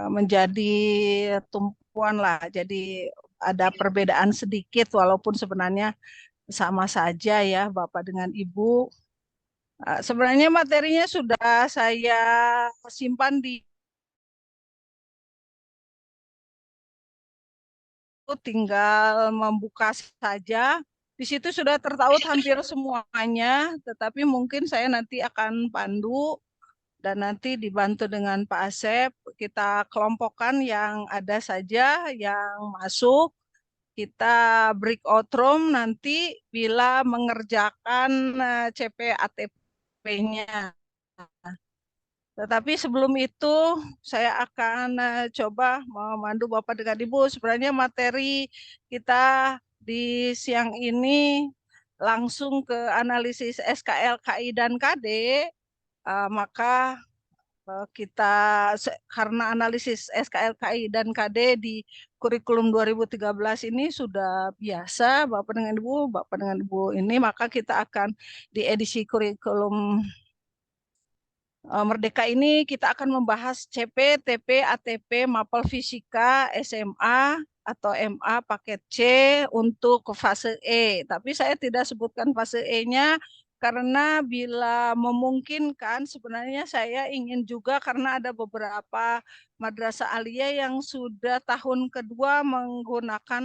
menjadi tumpuan lah. Jadi ada perbedaan sedikit walaupun sebenarnya sama saja ya Bapak dengan Ibu. Sebenarnya materinya sudah saya simpan di tinggal membuka saja. Di situ sudah tertaut hampir semuanya, tetapi mungkin saya nanti akan pandu dan nanti dibantu dengan Pak Asep, kita kelompokkan yang ada saja yang masuk, kita breakout room nanti bila mengerjakan CP ATP-nya. Tetapi sebelum itu saya akan coba memandu Bapak dengan Ibu. Sebenarnya materi kita di siang ini langsung ke analisis SKL, KI, dan KD, maka kita karena analisis SKL, KI, dan KD di kurikulum 2013 ini sudah biasa Bapak dengan Ibu, Bapak dengan Ibu ini, maka kita akan di edisi kurikulum Merdeka ini kita akan membahas CP, TP, ATP, Mapel Fisika, SMA, atau MA paket C untuk fase E. Tapi saya tidak sebutkan fase E-nya karena bila memungkinkan sebenarnya saya ingin juga karena ada beberapa madrasah aliyah yang sudah tahun kedua menggunakan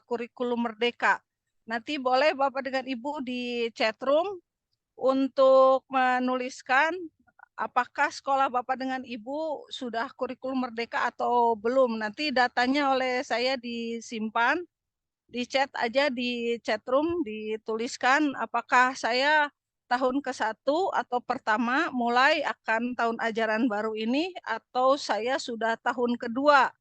kurikulum Merdeka. Nanti boleh Bapak dengan Ibu di chat room untuk menuliskan apakah sekolah Bapak dengan Ibu sudah kurikulum Merdeka atau belum. Nanti datanya oleh saya disimpan, di chat aja di chat room, dituliskan apakah saya tahun ke-1 atau pertama mulai akan tahun ajaran baru ini atau saya sudah tahun kedua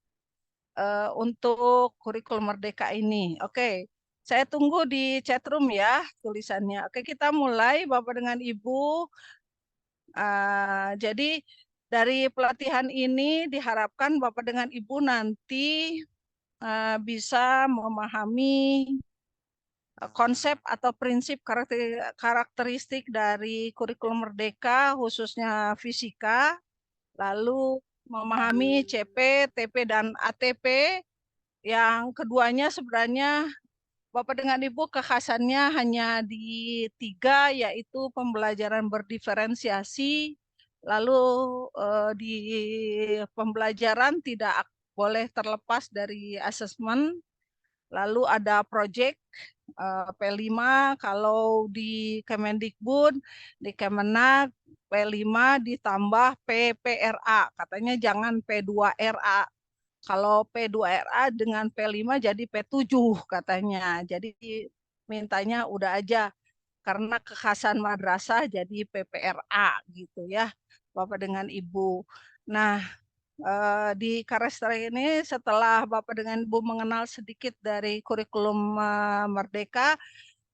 untuk kurikulum Merdeka ini. Oke, saya tunggu di chat room ya tulisannya. Oke, kita mulai Bapak dengan Ibu. Jadi dari pelatihan ini diharapkan Bapak dengan Ibu nanti bisa memahami konsep atau prinsip karakteristik dari kurikulum Merdeka, khususnya fisika, lalu memahami CP, TP, dan ATP. Yang keduanya sebenarnya Bapak dengan Ibu kekhasannya hanya di 3, yaitu pembelajaran berdiferensiasi, lalu di pembelajaran tidak boleh terlepas dari asesmen, lalu ada project P5, kalau di Kemendikbud, di Kemenak, P5 ditambah PPRA, katanya jangan P2RA. Kalau P2RA dengan P5 jadi P7 katanya. Jadi mintanya udah aja karena kekhasan madrasah jadi PPRA gitu ya, Bapak dengan Ibu. Nah, di Karestra ini setelah Bapak dengan Ibu mengenal sedikit dari kurikulum Merdeka,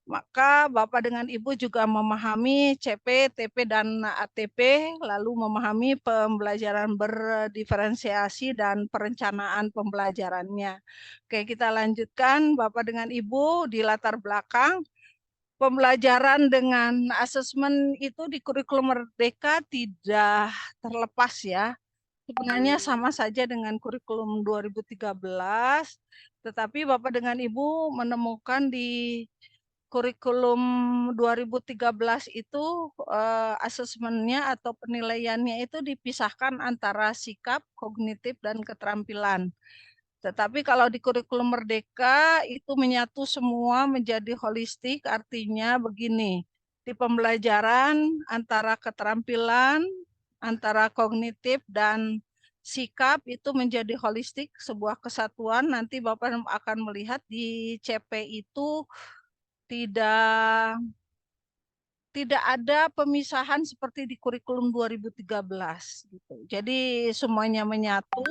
maka Bapak dengan Ibu juga memahami CP, TP, dan ATP, lalu memahami pembelajaran berdiferensiasi dan perencanaan pembelajarannya. Oke, kita lanjutkan Bapak dengan Ibu di latar belakang. Pembelajaran dengan asesmen itu di kurikulum Merdeka tidak terlepas ya. Sebenarnya sama saja dengan kurikulum 2013, tetapi Bapak dengan Ibu menemukan di kurikulum 2013 itu asesmennya atau penilaiannya itu dipisahkan antara sikap, kognitif, dan keterampilan. Tetapi kalau di kurikulum Merdeka itu menyatu semua menjadi holistik, artinya begini, di pembelajaran antara keterampilan, antara kognitif dan sikap itu menjadi holistik, sebuah kesatuan. Nanti Bapak akan melihat di CP itu tidak tidak ada pemisahan seperti di kurikulum 2013 gitu. Jadi semuanya menyatu,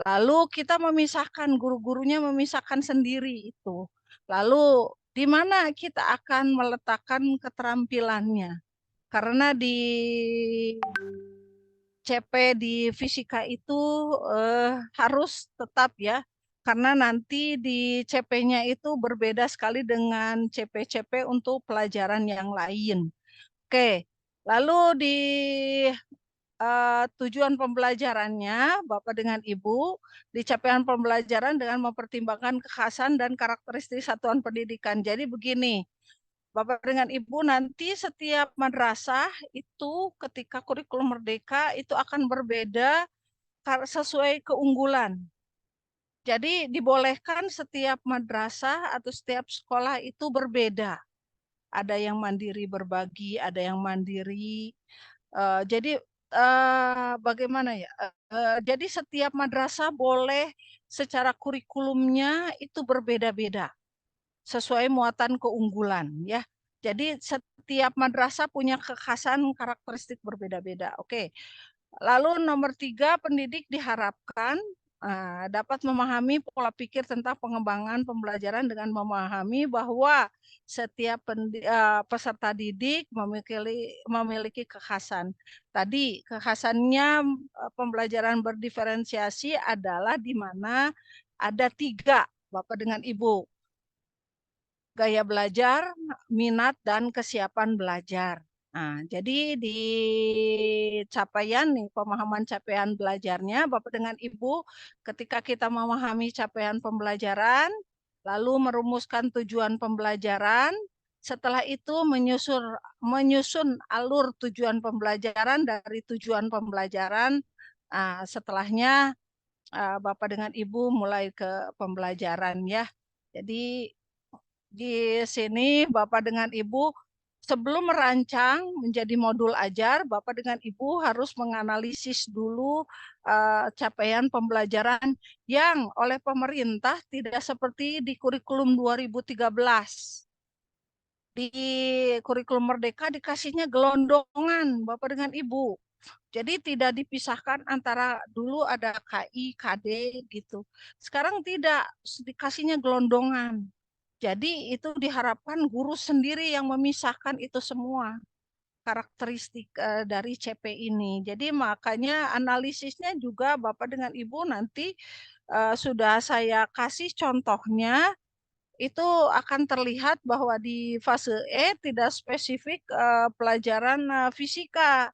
lalu kita memisahkan, guru-gurunya memisahkan sendiri itu. Lalu di mana kita akan meletakkan keterampilannya? Karena di CP di fisika itu harus tetap ya, karena nanti di CP-nya itu berbeda sekali dengan CP-CP untuk pelajaran yang lain. Oke, Lalu di tujuan pembelajarannya, Bapak dengan Ibu, di capaian pembelajaran dengan mempertimbangkan kekhasan dan karakteristik satuan pendidikan. Jadi begini, Bapak dengan Ibu, nanti setiap madrasah itu ketika kurikulum merdeka itu akan berbeda sesuai keunggulan. Jadi dibolehkan setiap madrasah atau setiap sekolah itu berbeda. Ada yang mandiri berbagi, ada yang mandiri. Jadi bagaimana ya? Jadi setiap madrasah boleh secara kurikulumnya itu berbeda-beda sesuai muatan keunggulan ya. Jadi setiap madrasah punya kekhasan karakteristik berbeda-beda. Oke. Lalu nomor 3, pendidik diharapkan dapat memahami pola pikir tentang pengembangan pembelajaran dengan memahami bahwa setiap peserta didik memiliki kekhasan. Tadi kekhasannya pembelajaran berdiferensiasi adalah di mana ada 3, Bapak dengan Ibu. Gaya belajar, minat, dan kesiapan belajar. Nah, jadi di capaian nih, pemahaman capaian belajarnya, Bapak dengan Ibu, ketika kita memahami capaian pembelajaran, lalu merumuskan tujuan pembelajaran, setelah itu menyusun alur tujuan pembelajaran dari tujuan pembelajaran, setelahnya Bapak dengan Ibu mulai ke pembelajaran ya. Jadi di sini Bapak dengan Ibu sebelum merancang menjadi modul ajar, Bapak dengan Ibu harus menganalisis dulu capaian pembelajaran yang oleh pemerintah tidak seperti di kurikulum 2013. Di kurikulum Merdeka dikasihnya gelondongan, Bapak dengan Ibu. Jadi tidak dipisahkan antara dulu ada KI, KD gitu. Sekarang tidak, dikasihnya gelondongan. Jadi itu diharapkan guru sendiri yang memisahkan itu semua karakteristik dari CP ini. Jadi makanya analisisnya juga Bapak dengan Ibu nanti sudah saya kasih contohnya, itu akan terlihat bahwa di fase E tidak spesifik pelajaran fisika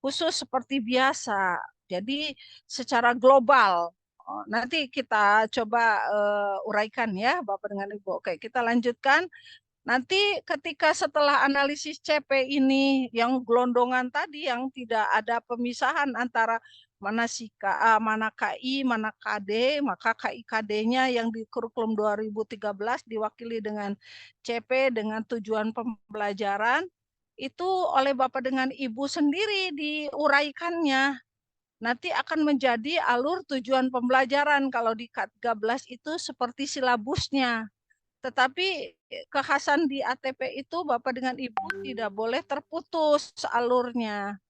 khusus seperti biasa. Jadi secara global. Nanti kita coba uraikan ya Bapak dengan Ibu. Oke, kita lanjutkan. Nanti ketika setelah analisis CP ini yang gelondongan tadi yang tidak ada pemisahan antara mana mana KI, mana KD, maka KI KD-nya yang di kurikulum 2013 diwakili dengan CP dengan tujuan pembelajaran itu oleh Bapak dengan Ibu sendiri diuraikannya. Nanti akan menjadi alur tujuan pembelajaran kalau di K13 itu seperti silabusnya. Tetapi kekhasan di ATP itu Bapak dengan Ibu tidak boleh terputus alurnya.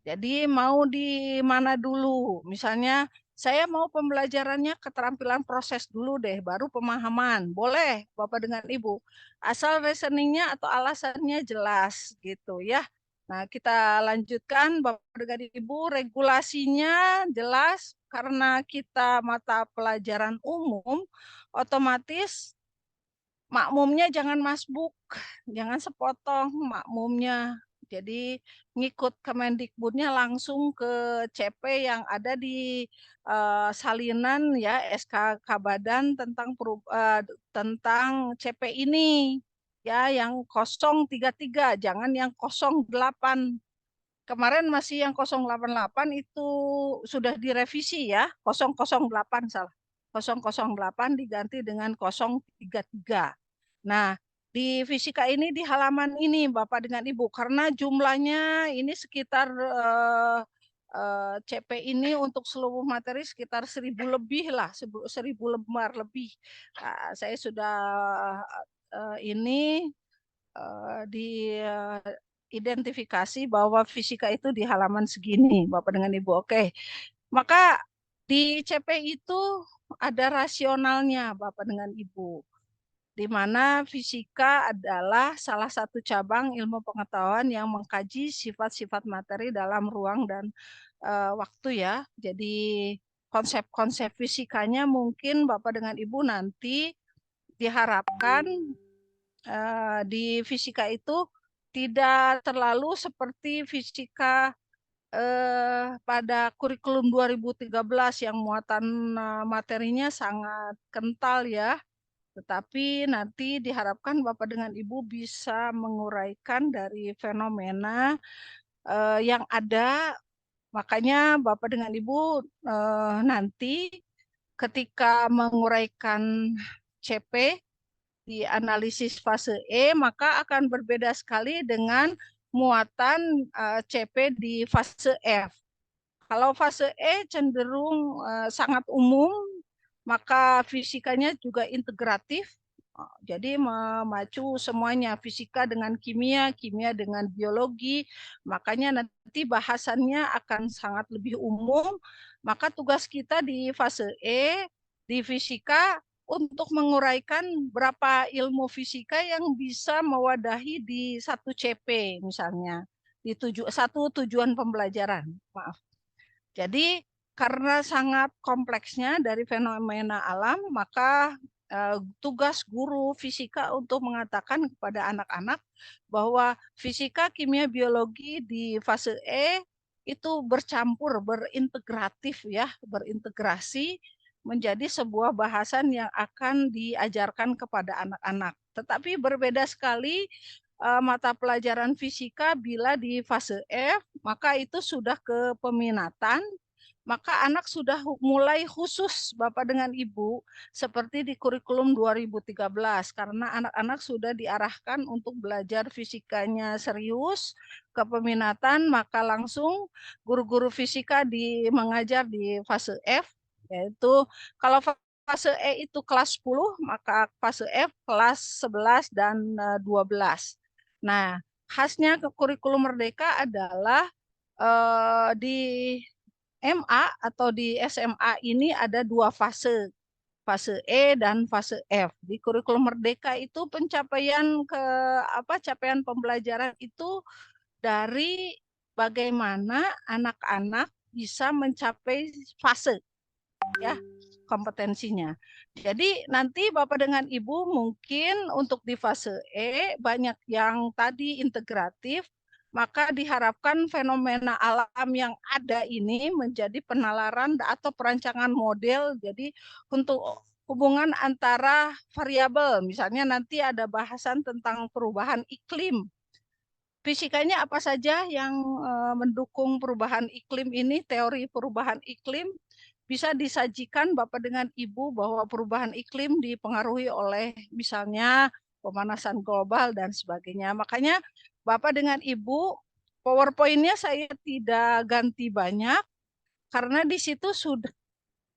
Jadi mau di mana dulu? Misalnya saya mau pembelajarannya keterampilan proses dulu deh, baru pemahaman. Boleh Bapak dengan Ibu. Asal reasoningnya atau alasannya jelas gitu ya. Nah, kita lanjutkan Bapak dengan Ibu, regulasinya jelas karena kita mata pelajaran umum, otomatis makmumnya jangan masbuk, jangan sepotong makmumnya. Jadi ngikut Kemendikbudnya langsung ke CP yang ada di salinan ya SK Kabadan tentang CP ini ya yang 033, jangan yang 08. Kemarin masih yang 088 itu sudah direvisi ya, 008 salah. 008 diganti dengan 033. Nah, di fisika ini di halaman ini Bapak dengan Ibu karena jumlahnya ini sekitar CP ini untuk seluruh materi sekitar 1000 lebih lah, 1000 lembar lebih. Nah, saya sudah ini di identifikasi bahwa fisika itu di halaman segini, Bapak dengan Ibu. Oke. Maka di CP itu ada rasionalnya, Bapak dengan Ibu. Di mana fisika adalah salah satu cabang ilmu pengetahuan yang mengkaji sifat-sifat materi dalam ruang dan waktu ya. Jadi konsep-konsep fisikanya mungkin Bapak dengan Ibu nanti diharapkan di fisika itu tidak terlalu seperti fisika pada kurikulum 2013 yang muatan materinya sangat kental ya. Tetapi nanti diharapkan Bapak dengan Ibu bisa menguraikan dari fenomena yang ada. Makanya Bapak dengan Ibu nanti ketika menguraikan CP di analisis fase E, maka akan berbeda sekali dengan muatan CP di fase F. Kalau fase E cenderung sangat umum, maka fisikanya juga integratif. Jadi memacu semuanya, fisika dengan kimia, kimia dengan biologi. Makanya nanti bahasannya akan sangat lebih umum. Maka tugas kita di fase E, di fisika, untuk menguraikan berapa ilmu fisika yang bisa mewadahi di satu CP misalnya. Di satu tujuan pembelajaran. Maaf. Jadi karena sangat kompleksnya dari fenomena alam, maka tugas guru fisika untuk mengatakan kepada anak-anak bahwa fisika, kimia, biologi di fase E itu bercampur, berintegratif ya, berintegrasi menjadi sebuah bahasan yang akan diajarkan kepada anak-anak. Tetapi berbeda sekali mata pelajaran fisika bila di fase F, maka itu sudah ke peminatan, maka anak sudah mulai khusus Bapak dengan Ibu seperti di kurikulum 2013 karena anak-anak sudah diarahkan untuk belajar fisikanya serius, kepeminatan, maka langsung guru-guru fisika mengajar di fase F, yaitu kalau fase E itu kelas 10, maka fase F kelas 11 dan 12. Nah, khasnya ke kurikulum Merdeka adalah di MA atau di SMA ini ada dua fase, fase E dan fase F. Di kurikulum Merdeka itu pencapaian capaian pembelajaran itu dari bagaimana anak-anak bisa mencapai fase ya kompetensinya. Jadi nanti Bapak dengan Ibu mungkin untuk di fase E banyak yang tadi integratif, maka diharapkan fenomena alam yang ada ini menjadi penalaran atau perancangan model. Jadi untuk hubungan antara variabel, misalnya nanti ada bahasan tentang perubahan iklim. Fisikanya apa saja yang mendukung perubahan iklim ini, teori perubahan iklim, bisa disajikan Bapak dengan Ibu bahwa perubahan iklim dipengaruhi oleh misalnya pemanasan global dan sebagainya. Makanya Bapak dengan Ibu, PowerPoint-nya saya tidak ganti banyak karena di situ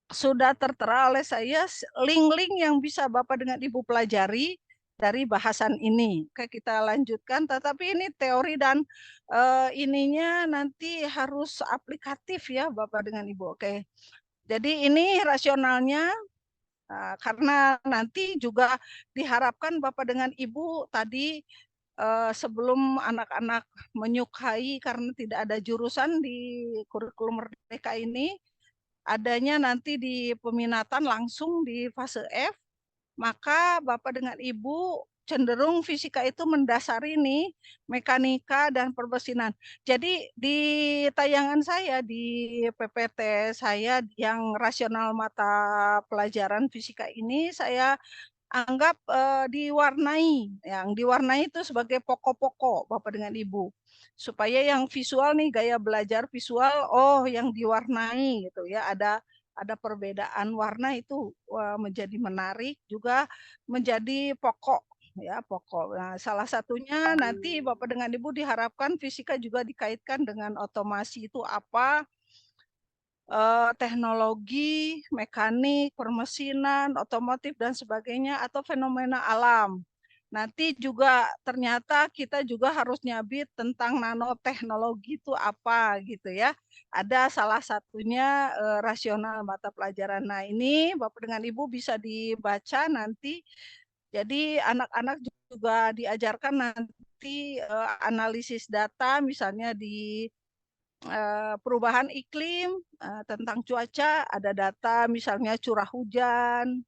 sudah tertera oleh saya link-link yang bisa Bapak dengan Ibu pelajari dari bahasan ini. Oke, kita lanjutkan. Tetapi ini teori dan ininya nanti harus aplikatif ya Bapak dengan Ibu. Oke. Jadi ini rasionalnya karena nanti juga diharapkan Bapak dengan Ibu tadi sebelum anak-anak menyukai karena tidak ada jurusan di kurikulum Merdeka ini, adanya nanti di peminatan langsung di fase F, maka Bapak dengan Ibu cenderung fisika itu mendasari nih mekanika dan perbesinan. Jadi di tayangan saya di PPT saya yang rasional mata pelajaran fisika ini saya anggap diwarnai itu sebagai pokok-pokok Bapak dengan Ibu. Supaya yang visual nih gaya belajar visual yang diwarnai gitu ya, ada perbedaan warna itu menjadi menarik juga menjadi pokok ya pokok. Nah, salah satunya nanti Bapak dengan Ibu diharapkan fisika juga dikaitkan dengan otomasi itu apa, teknologi, mekanik, permesinan, otomotif dan sebagainya atau fenomena alam. Nanti juga ternyata kita juga harus nyabit tentang nanoteknologi itu apa gitu ya. Ada salah satunya rasional mata pelajaran. Nah ini Bapak dengan Ibu bisa dibaca nanti. Jadi anak-anak juga diajarkan nanti analisis data misalnya di perubahan iklim, tentang cuaca, ada data misalnya curah hujan,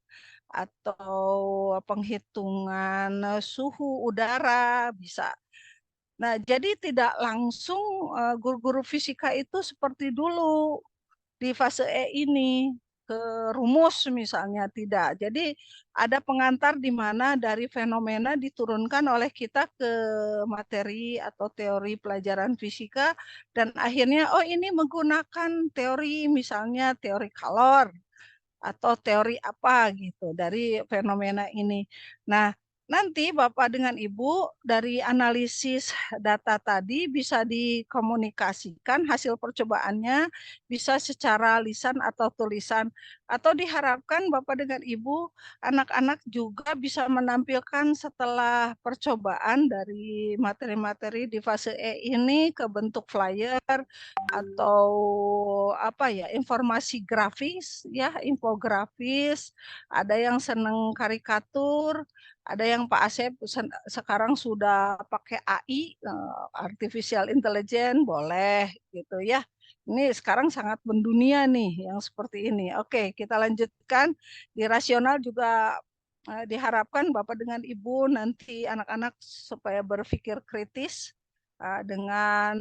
atau penghitungan suhu udara bisa. Nah, jadi tidak langsung guru-guru fisika itu seperti dulu di fase E ini ke rumus misalnya tidak. Jadi ada pengantar di mana dari fenomena diturunkan oleh kita ke materi atau teori pelajaran fisika dan akhirnya oh ini menggunakan teori misalnya teori kalor atau teori apa gitu dari fenomena ini. Nah, nanti Bapak dengan Ibu dari analisis data tadi bisa dikomunikasikan hasil percobaannya bisa secara lisan atau tulisan atau diharapkan Bapak dengan Ibu anak-anak juga bisa menampilkan setelah percobaan dari materi-materi di fase E ini ke bentuk flyer atau apa ya informasi grafis ya infografis ada yang seneng karikatur ada yang Pak Asep sekarang sudah pakai AI artificial intelligence boleh gitu ya ini sekarang sangat mendunia nih yang seperti ini oke kita lanjutkan di rasional juga diharapkan Bapak dengan Ibu nanti anak-anak supaya berpikir kritis dengan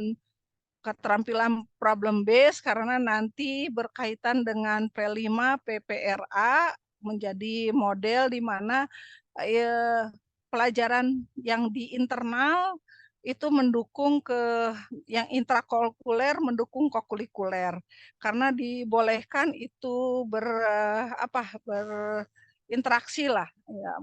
keterampilan problem base karena nanti berkaitan dengan P5 PPRA menjadi model di mana pelajaran yang di internal itu mendukung ke yang intrakurikuler mendukung kokurikuler karena dibolehkan itu berinteraksi lah ya,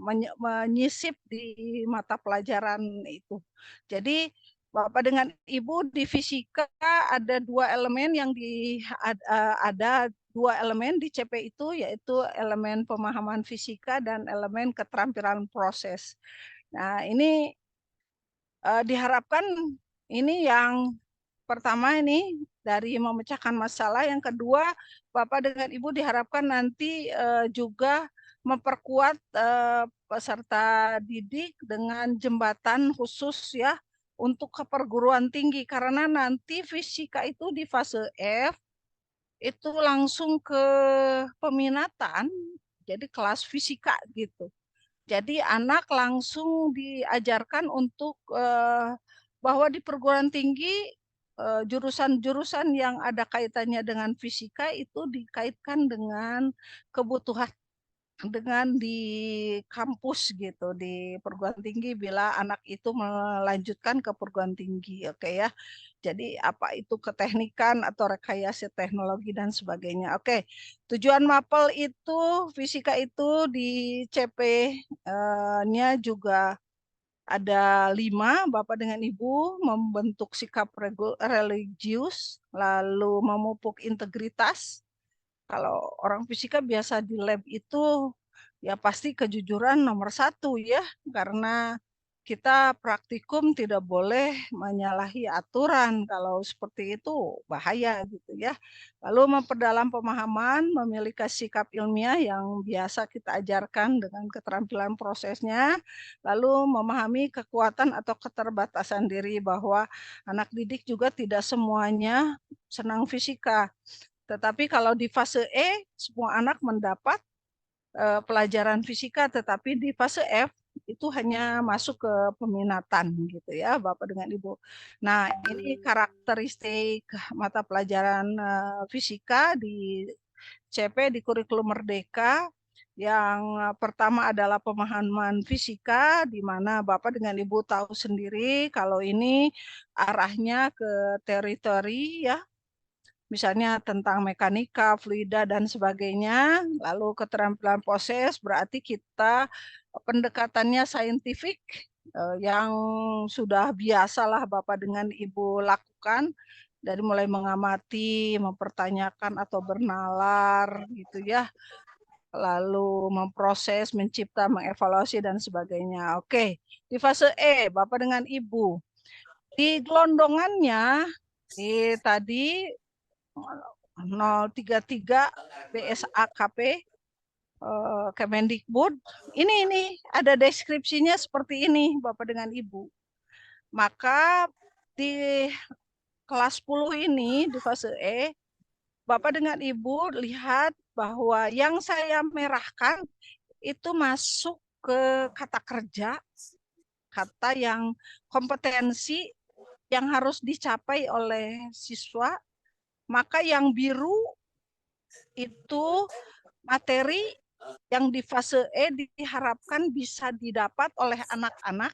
menyisip di mata pelajaran itu. Jadi Bapak dengan Ibu di fisika ada dua elemen yang ada dua elemen di CP itu yaitu elemen pemahaman fisika dan elemen keterampilan proses. Nah, ini diharapkan ini yang pertama ini dari memecahkan masalah, yang kedua Bapak dengan Ibu diharapkan nanti juga memperkuat peserta didik dengan jembatan khusus ya untuk ke perguruan tinggi karena nanti fisika itu di fase F itu langsung ke peminatan jadi kelas fisika gitu. Jadi anak langsung diajarkan untuk bahwa di perguruan tinggi jurusan-jurusan yang ada kaitannya dengan fisika itu dikaitkan dengan kebutuhan dengan di kampus gitu di perguruan tinggi bila anak itu melanjutkan ke perguruan tinggi oke ya jadi apa itu keteknikan atau rekayasa teknologi dan sebagainya oke tujuan mapel itu fisika itu di CP-nya juga ada 5 Bapak dengan Ibu membentuk sikap religius lalu memupuk integritas kalau orang fisika biasa di lab itu ya pasti kejujuran nomor satu ya, karena kita praktikum tidak boleh menyalahi aturan. Kalau seperti itu bahaya gitu ya. Lalu memperdalam pemahaman, memiliki sikap ilmiah yang biasa kita ajarkan dengan keterampilan prosesnya, lalu memahami kekuatan atau keterbatasan diri bahwa anak didik juga tidak semuanya senang fisika. Tetapi kalau di fase E, semua anak mendapat pelajaran fisika, tetapi di fase F itu hanya masuk ke peminatan gitu ya, Bapak dengan Ibu. Nah, ini karakteristik mata pelajaran fisika di CP di kurikulum Merdeka. Yang pertama adalah pemahaman fisika, di mana Bapak dengan Ibu tahu sendiri kalau ini arahnya ke teori-teori ya, misalnya tentang mekanika, fluida, dan sebagainya. Lalu keterampilan proses berarti kita pendekatannya saintifik yang sudah biasalah Bapak dengan Ibu lakukan dari mulai mengamati, mempertanyakan atau bernalar gitu ya. Lalu memproses, mencipta, mengevaluasi dan sebagainya. Oke, di fase E Bapak dengan Ibu. Di gelondongannya tadi 033 BSAKP Kemendikbud. Ini ada deskripsinya seperti ini Bapak dengan Ibu. Maka di kelas 10 ini di fase E Bapak dengan Ibu lihat bahwa yang saya merahkan itu masuk ke kata kerja, kata yang kompetensi yang harus dicapai oleh siswa, maka yang biru itu materi yang di fase E diharapkan bisa didapat oleh anak-anak,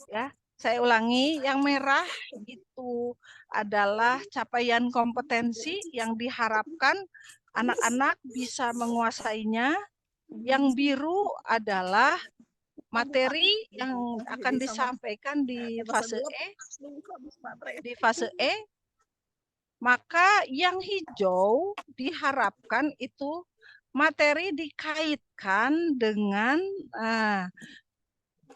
ya. Saya ulangi, yang merah itu adalah capaian kompetensi yang diharapkan anak-anak bisa menguasainya. Yang biru adalah materi yang akan disampaikan di fase E, maka yang hijau diharapkan itu materi dikaitkan dengan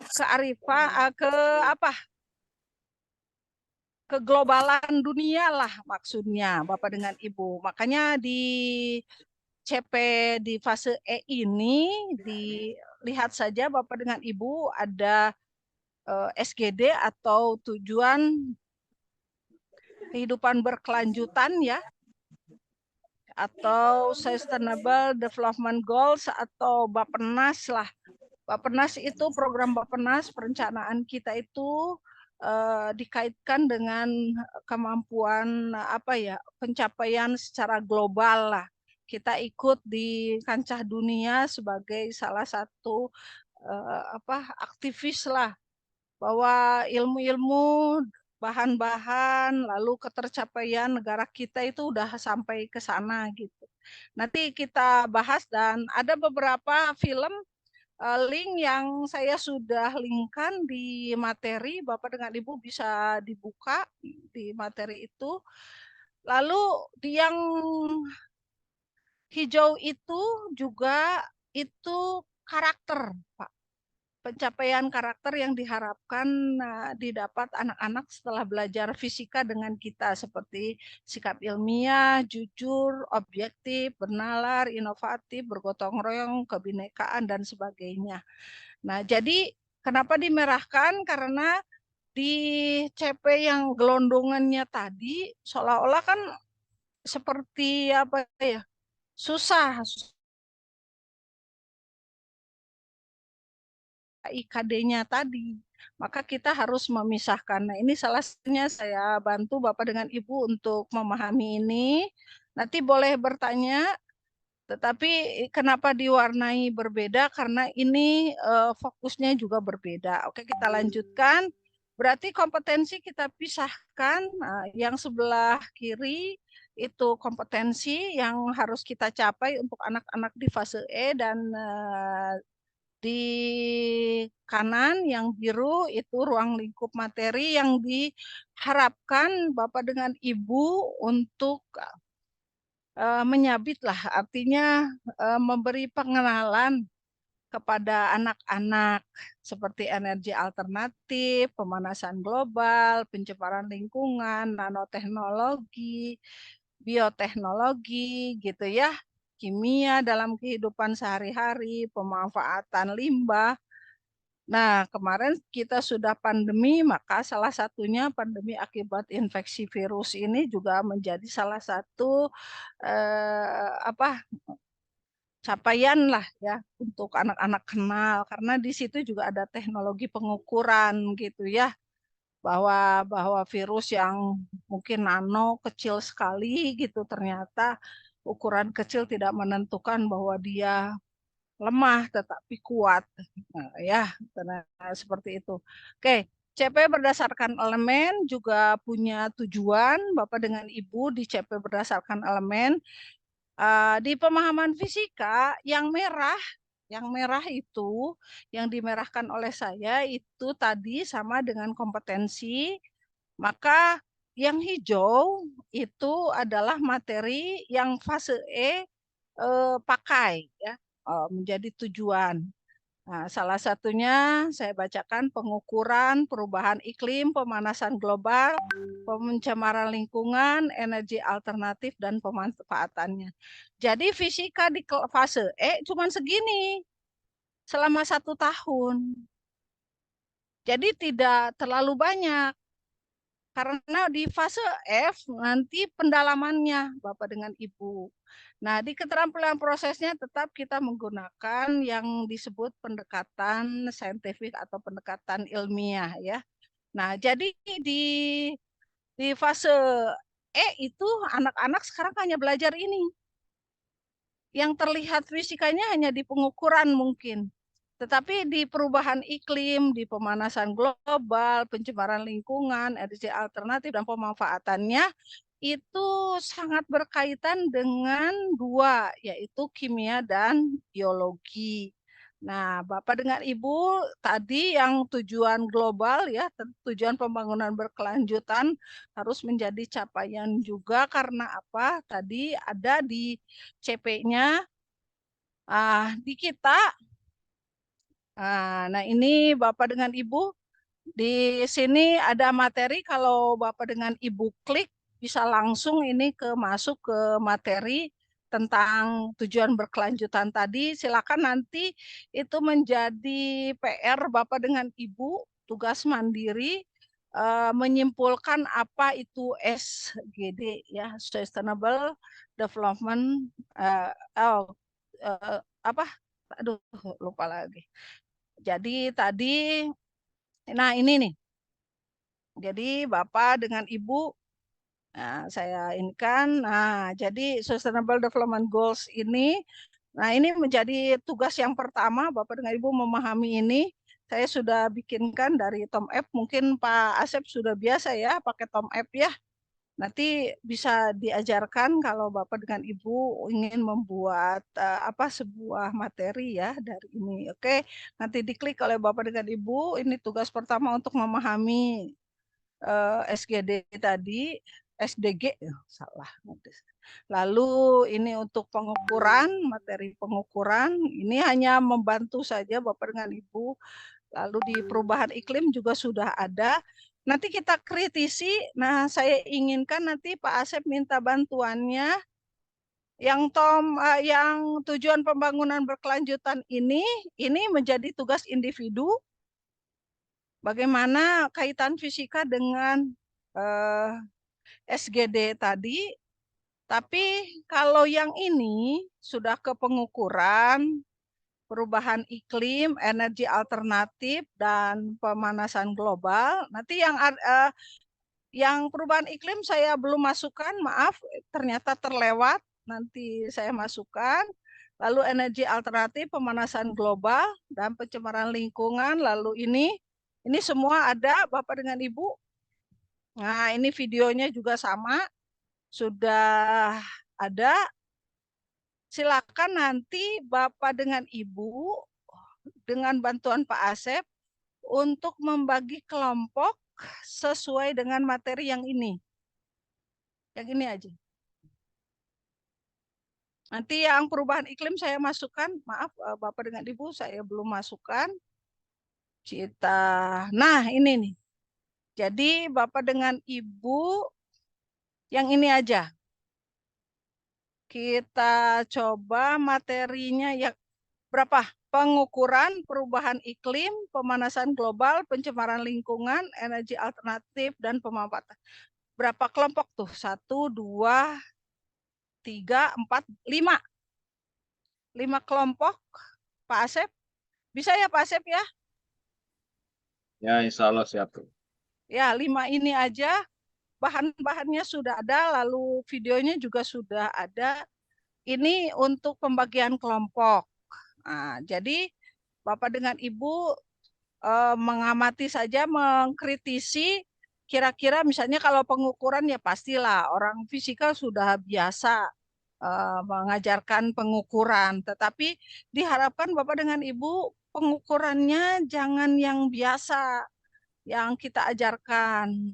kearifan ke apa? Keglobalan dunia lah maksudnya Bapak dengan Ibu. Makanya di CP di fase E ini dilihat saja Bapak dengan Ibu ada SGD atau tujuan kehidupan berkelanjutan, ya, atau Sustainable Development Goals atau Bappenas lah. Bappenas itu program Bappenas, perencanaan kita itu dikaitkan dengan kemampuan pencapaian secara global lah. Kita ikut di kancah dunia sebagai salah satu aktivis lah, bahwa ilmu-ilmu, bahan-bahan, lalu ketercapaian negara kita itu udah sampai ke sana gitu. Nanti kita bahas, dan ada beberapa film link yang saya sudah linkkan di materi, Bapak dengan Ibu bisa dibuka di materi itu. Lalu di yang hijau itu juga itu karakter, Pak. Pencapaian karakter yang diharapkan didapat anak-anak setelah belajar fisika dengan kita, seperti sikap ilmiah, jujur, objektif, bernalar, inovatif, bergotong royong, kebinekaan, dan sebagainya. Nah, jadi kenapa dimerahkan? Karena di CP yang gelondongannya tadi seolah-olah kan seperti apa ya, susah IKD-nya tadi. Maka kita harus memisahkan. Nah, ini salah satunya saya bantu Bapak dengan Ibu untuk memahami ini. Nanti boleh bertanya, tetapi kenapa diwarnai berbeda? Karena ini fokusnya juga berbeda. Oke, kita lanjutkan. Berarti kompetensi kita pisahkan. Nah, yang sebelah kiri itu kompetensi yang harus kita capai untuk anak-anak di fase E, dan di kanan yang biru itu ruang lingkup materi yang diharapkan Bapak dengan Ibu untuk menyabit lah, artinya memberi pengenalan kepada anak-anak seperti energi alternatif, pemanasan global, pencemaran lingkungan, nanoteknologi, bioteknologi gitu ya, kimia dalam kehidupan sehari-hari, pemanfaatan limbah. Nah, kemarin kita sudah pandemi, maka salah satunya pandemi akibat infeksi virus ini juga menjadi salah satu capaian lah ya untuk anak-anak kenal, karena di situ juga ada teknologi pengukuran gitu ya, bahwa virus yang mungkin nano kecil sekali gitu ternyata ukuran kecil tidak menentukan bahwa dia lemah tetapi kuat. Nah, ya, seperti itu. Oke, CP berdasarkan elemen juga punya tujuan. Bapak dengan Ibu di CP berdasarkan elemen. Di pemahaman fisika yang merah itu yang dimerahkan oleh saya itu tadi sama dengan kompetensi, maka yang hijau itu adalah materi yang fase E pakai ya, menjadi tujuan. Nah, salah satunya saya bacakan: pengukuran perubahan iklim, pemanasan global, pencemaran lingkungan, energi alternatif, dan pemanfaatannya. Jadi fisika di fase E cuma segini selama 1 tahun. Jadi tidak terlalu banyak. Karena di fase F nanti pendalamannya Bapak dengan Ibu. Nah, di keterampilan prosesnya tetap kita menggunakan yang disebut pendekatan saintifik atau pendekatan ilmiah ya. Nah, jadi di fase E itu anak-anak sekarang hanya belajar ini. Yang terlihat fisikanya hanya di pengukuran mungkin. Tetapi di perubahan iklim, di pemanasan global, pencemaran lingkungan, energi alternatif, dan pemanfaatannya, itu sangat berkaitan dengan dua, yaitu kimia dan biologi. Nah, Bapak dengan Ibu tadi yang tujuan global ya, tujuan pembangunan berkelanjutan harus menjadi capaian juga karena apa? Tadi ada di CP-nya di kita. Nah, ini Bapak dengan Ibu di sini ada materi, kalau Bapak dengan Ibu klik bisa langsung ini masuk ke materi tentang tujuan berkelanjutan tadi. Silakan nanti itu menjadi PR Bapak dengan Ibu, tugas mandiri menyimpulkan apa itu SGD ya, Sustainable Development apa? Aduh, lupa lagi. Jadi tadi, nah ini nih. Jadi Bapak dengan Ibu, nah, saya ini kan, nah jadi Sustainable Development Goals ini, nah ini menjadi tugas yang pertama Bapak dengan Ibu memahami ini. Saya sudah bikinkan dari Tom App, mungkin Pak Asep sudah biasa ya pakai Tom App ya. Nanti bisa diajarkan kalau Bapak dengan Ibu ingin membuat sebuah materi ya dari ini. Oke, nanti diklik oleh Bapak dengan Ibu. Ini tugas pertama untuk memahami SGD tadi, SDG salah. Lalu ini untuk pengukuran, materi pengukuran. Ini hanya membantu saja Bapak dengan Ibu. Lalu di perubahan iklim juga sudah ada. Nanti kita kritisi. Nah, saya inginkan nanti Pak Asep minta bantuannya yang tujuan pembangunan berkelanjutan ini menjadi tugas individu. Bagaimana kaitan fisika dengan SGD tadi. Tapi kalau yang ini sudah ke pengukuran, perubahan iklim, energi alternatif, dan pemanasan global. Nanti yang perubahan iklim saya belum masukkan, maaf, ternyata terlewat. Nanti saya masukkan. Lalu energi alternatif, pemanasan global, dan pencemaran lingkungan. Lalu ini semua ada Bapak dengan Ibu. Nah, ini videonya juga sama, sudah ada. Silakan nanti Bapak dengan Ibu dengan bantuan Pak Asep untuk membagi kelompok sesuai dengan materi yang ini. Yang ini aja. Nanti yang perubahan iklim saya masukkan, maaf Bapak dengan Ibu saya belum masukkan. Nah ini nih. Jadi Bapak dengan Ibu yang ini aja. Kita coba materinya yang berapa? Pengukuran perubahan iklim, pemanasan global, pencemaran lingkungan, energi alternatif, dan pemanfaatan. Berapa kelompok tuh? 1, 2, 3, 4, 5. 5 kelompok, Pak Asep. Bisa ya Pak Asep ya? Ya, insya Allah siap. Ya, 5 ini aja. Bahan-bahannya sudah ada, lalu videonya juga sudah ada. Ini untuk pembagian kelompok. Nah, jadi Bapak dengan Ibu mengamati saja, mengkritisi, kira-kira misalnya kalau pengukuran ya pastilah orang fisika sudah biasa mengajarkan pengukuran, tetapi diharapkan Bapak dengan Ibu pengukurannya jangan yang biasa yang kita ajarkan,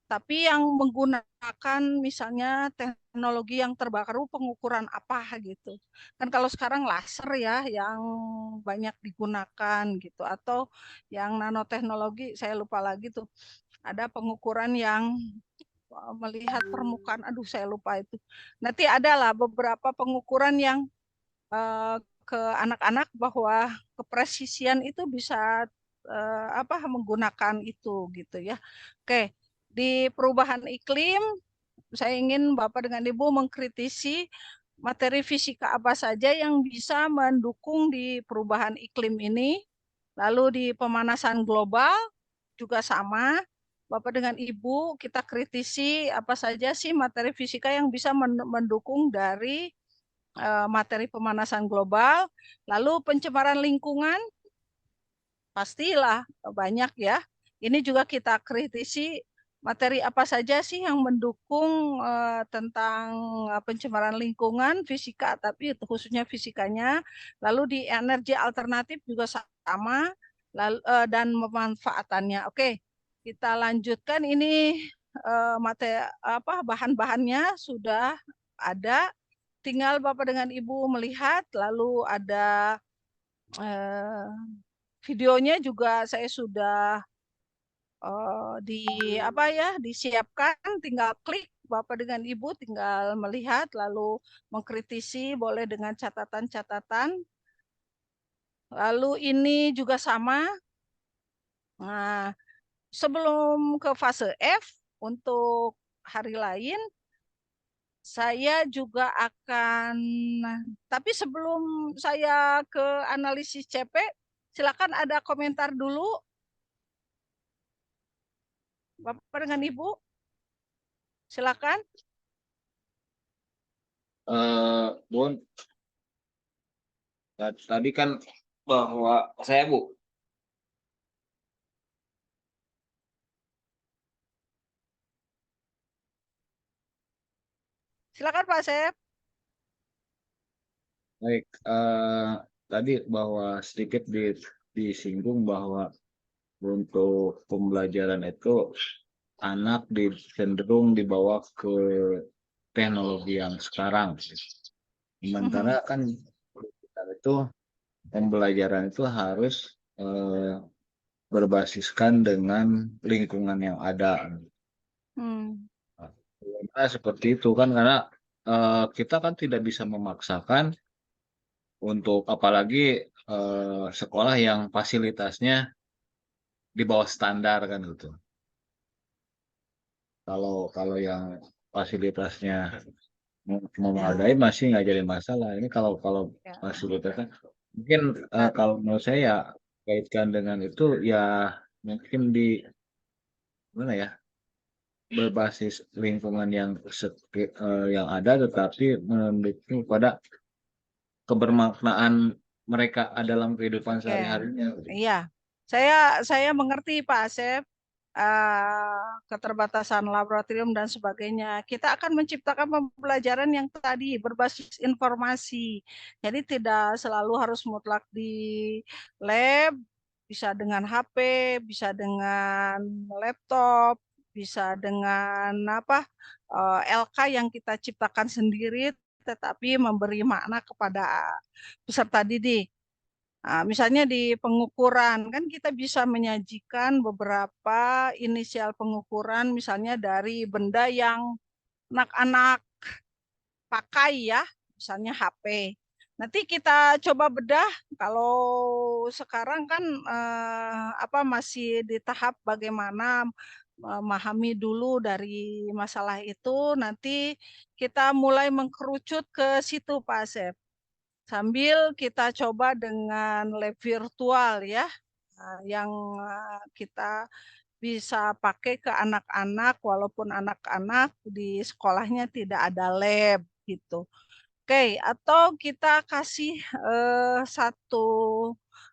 tapi yang menggunakan misalnya teknologi yang terbaru, pengukuran apa gitu. Kan kalau sekarang laser ya yang banyak digunakan gitu, atau yang nanoteknologi, saya lupa lagi tuh. Ada pengukuran yang melihat permukaan, aduh saya lupa itu. Nanti adalah beberapa pengukuran yang ke anak-anak bahwa kepresisian itu bisa menggunakan itu gitu ya. Oke, di perubahan iklim saya ingin Bapak dengan Ibu mengkritisi materi fisika apa saja yang bisa mendukung di perubahan iklim ini. Lalu di pemanasan global juga sama. Bapak dengan Ibu kita kritisi apa saja sih materi fisika yang bisa mendukung dari materi pemanasan global, lalu pencemaran lingkungan, pastilah banyak ya. Ini juga kita kritisi materi apa saja sih yang mendukung tentang pencemaran lingkungan, fisika, tapi khususnya fisikanya. Lalu di energi alternatif juga sama, lalu, dan pemanfaatannya. Oke, kita lanjutkan ini materi apa bahan-bahannya sudah ada. Tinggal Bapak dengan Ibu melihat, lalu ada eh, videonya juga saya sudah di apa ya disiapkan, tinggal klik Bapak dengan Ibu tinggal melihat lalu mengkritisi boleh dengan catatan-catatan. Lalu ini juga sama. Nah, sebelum ke fase F untuk hari lain saya juga akan, tapi sebelum saya ke analisis CP, silakan ada komentar dulu, Bapak dengan Ibu, silakan. Bun, tadi kan bahwa saya Bu, Silakan Pak Sep. baik, tadi bahwa sedikit disinggung bahwa untuk pembelajaran itu anak cenderung dibawa ke teknologi yang sekarang. Sementara kan itu pembelajaran itu harus berbasiskan dengan lingkungan yang ada. Nah, seperti itu kan karena kita kan tidak bisa memaksakan untuk apalagi sekolah yang fasilitasnya di bawah standar kan gitu. Kalau yang fasilitasnya memadai masih nggak jadi masalah. Ini kalau fasilitasnya mungkin kalau menurut saya ya kaitkan dengan itu ya mungkin di mana ya berbasis lingkungan yang ada tetapi mendukung pada kebermaknaan mereka dalam kehidupan sehari-harinya. Iya, saya mengerti Pak Asep, keterbatasan laboratorium dan sebagainya. Kita akan menciptakan pembelajaran yang tadi berbasis informasi. Jadi tidak selalu harus mutlak di lab, bisa dengan HP, bisa dengan laptop, bisa dengan apa LK yang kita ciptakan sendiri, tetapi memberi makna kepada peserta didik. Nah, misalnya di pengukuran, kan kita bisa menyajikan beberapa inisial pengukuran, misalnya dari benda yang anak-anak pakai ya, misalnya HP. Nanti kita coba bedah, kalau sekarang kan masih di tahap bagaimana memahami dulu dari masalah itu, nanti kita mulai mengkerucut ke situ Pak Asep. Sambil kita coba dengan lab virtual ya, yang kita bisa pakai ke anak-anak, walaupun anak-anak di sekolahnya tidak ada lab gitu. Oke, atau kita kasih satu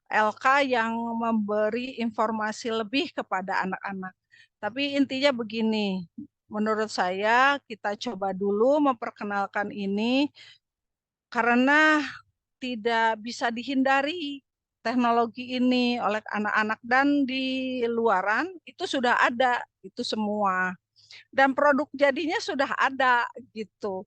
LK yang memberi informasi lebih kepada anak-anak. Tapi intinya begini, menurut saya kita coba dulu memperkenalkan ini karena tidak bisa dihindari teknologi ini oleh anak-anak dan di luaran itu sudah ada itu semua dan produk jadinya sudah ada gitu.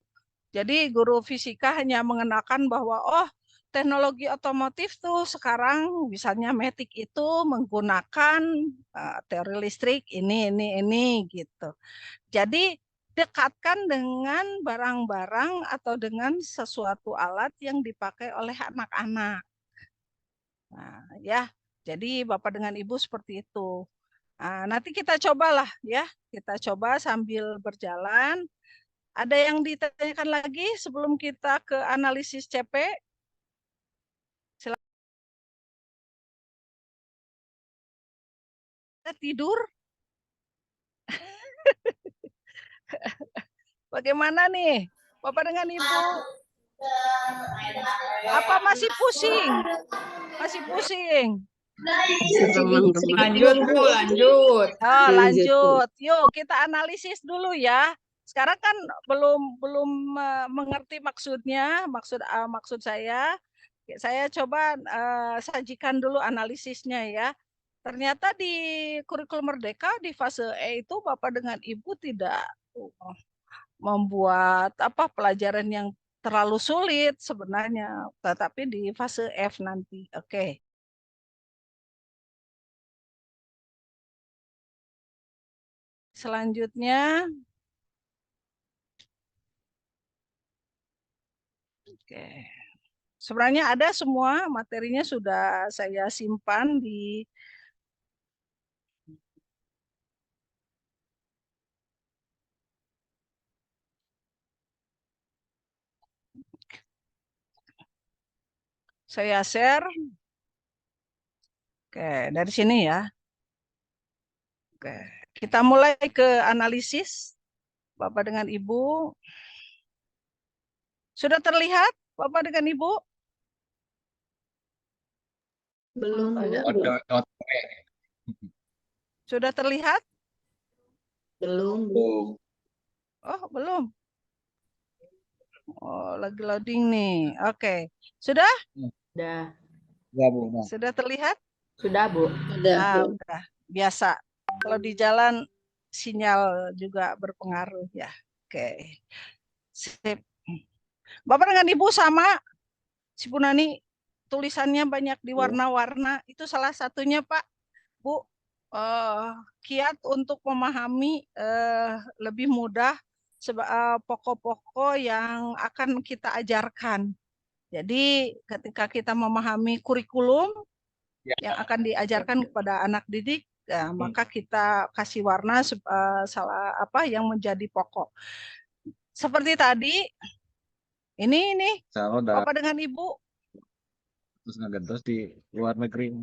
Jadi guru fisika hanya mengenalkan bahwa oh teknologi otomotif tuh sekarang misalnya Matic itu menggunakan teori listrik ini gitu. Jadi dekatkan dengan barang-barang atau dengan sesuatu alat yang dipakai oleh anak-anak. Nah, ya, jadi Bapak dengan Ibu seperti itu. Nah, nanti kita cobalah ya, kita coba sambil berjalan. Ada yang ditanyakan lagi sebelum kita ke analisis CP? Silakan. Tidur? Bagaimana nih, Bapak dengan Ibu? Apa masih pusing? Masih pusing? Lanjut, Bu, lanjut. Oh, lanjut. Yuk kita analisis dulu ya. Sekarang kan belum mengerti maksudnya, maksud saya. Saya coba sajikan dulu analisisnya ya. Ternyata di kurikulum Merdeka di fase E itu Bapak dengan Ibu tidak membuat pelajaran yang terlalu sulit sebenarnya, tetapi di fase F nanti. Oke. Selanjutnya, oke. Sebenarnya ada semua materinya sudah saya simpan di saya share. Oke, dari sini ya. Oke, kita mulai ke analisis Bapak dengan Ibu. Sudah terlihat Bapak dengan Ibu? Belum, Bu. Sudah terlihat? Belum, Bu. Oh, belum. Oh, lagi loading nih. Oke. Sudah? Sudah. Ya, Bu. Nah. Sudah terlihat? Sudah, Bu. Udah. Biasa. Kalau di jalan sinyal juga berpengaruh ya. Oke. Sip. Bapak dengan Ibu sama si Bu Nani tulisannya banyak di warna-warna. Itu salah satunya, Pak. Bu, kiat untuk memahami lebih mudah pokok-pokok yang akan kita ajarkan. Jadi ketika kita memahami kurikulum yang akan diajarkan kepada anak didik, ya, maka kita kasih warna salah apa yang menjadi pokok. Seperti tadi, ini Bapak dengan Ibu. Terus ngegentos di luar negeri.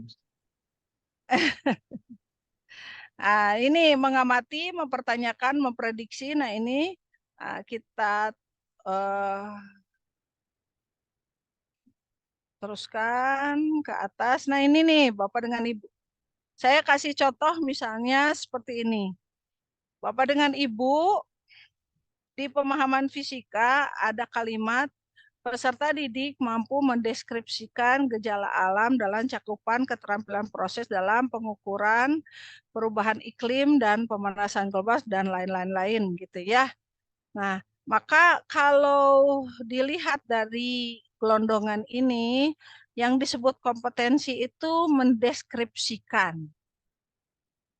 Ini mengamati, mempertanyakan, memprediksi. Nah ini kita teruskan ke atas. Nah ini nih Bapak dengan Ibu. Saya kasih contoh misalnya seperti ini. Bapak dengan Ibu di pemahaman fisika ada kalimat peserta didik mampu mendeskripsikan gejala alam dalam cakupan keterampilan proses dalam pengukuran perubahan iklim dan pemanasan global dan lain-lain gitu ya. Nah, maka kalau dilihat dari gelondongan ini, yang disebut kompetensi itu mendeskripsikan.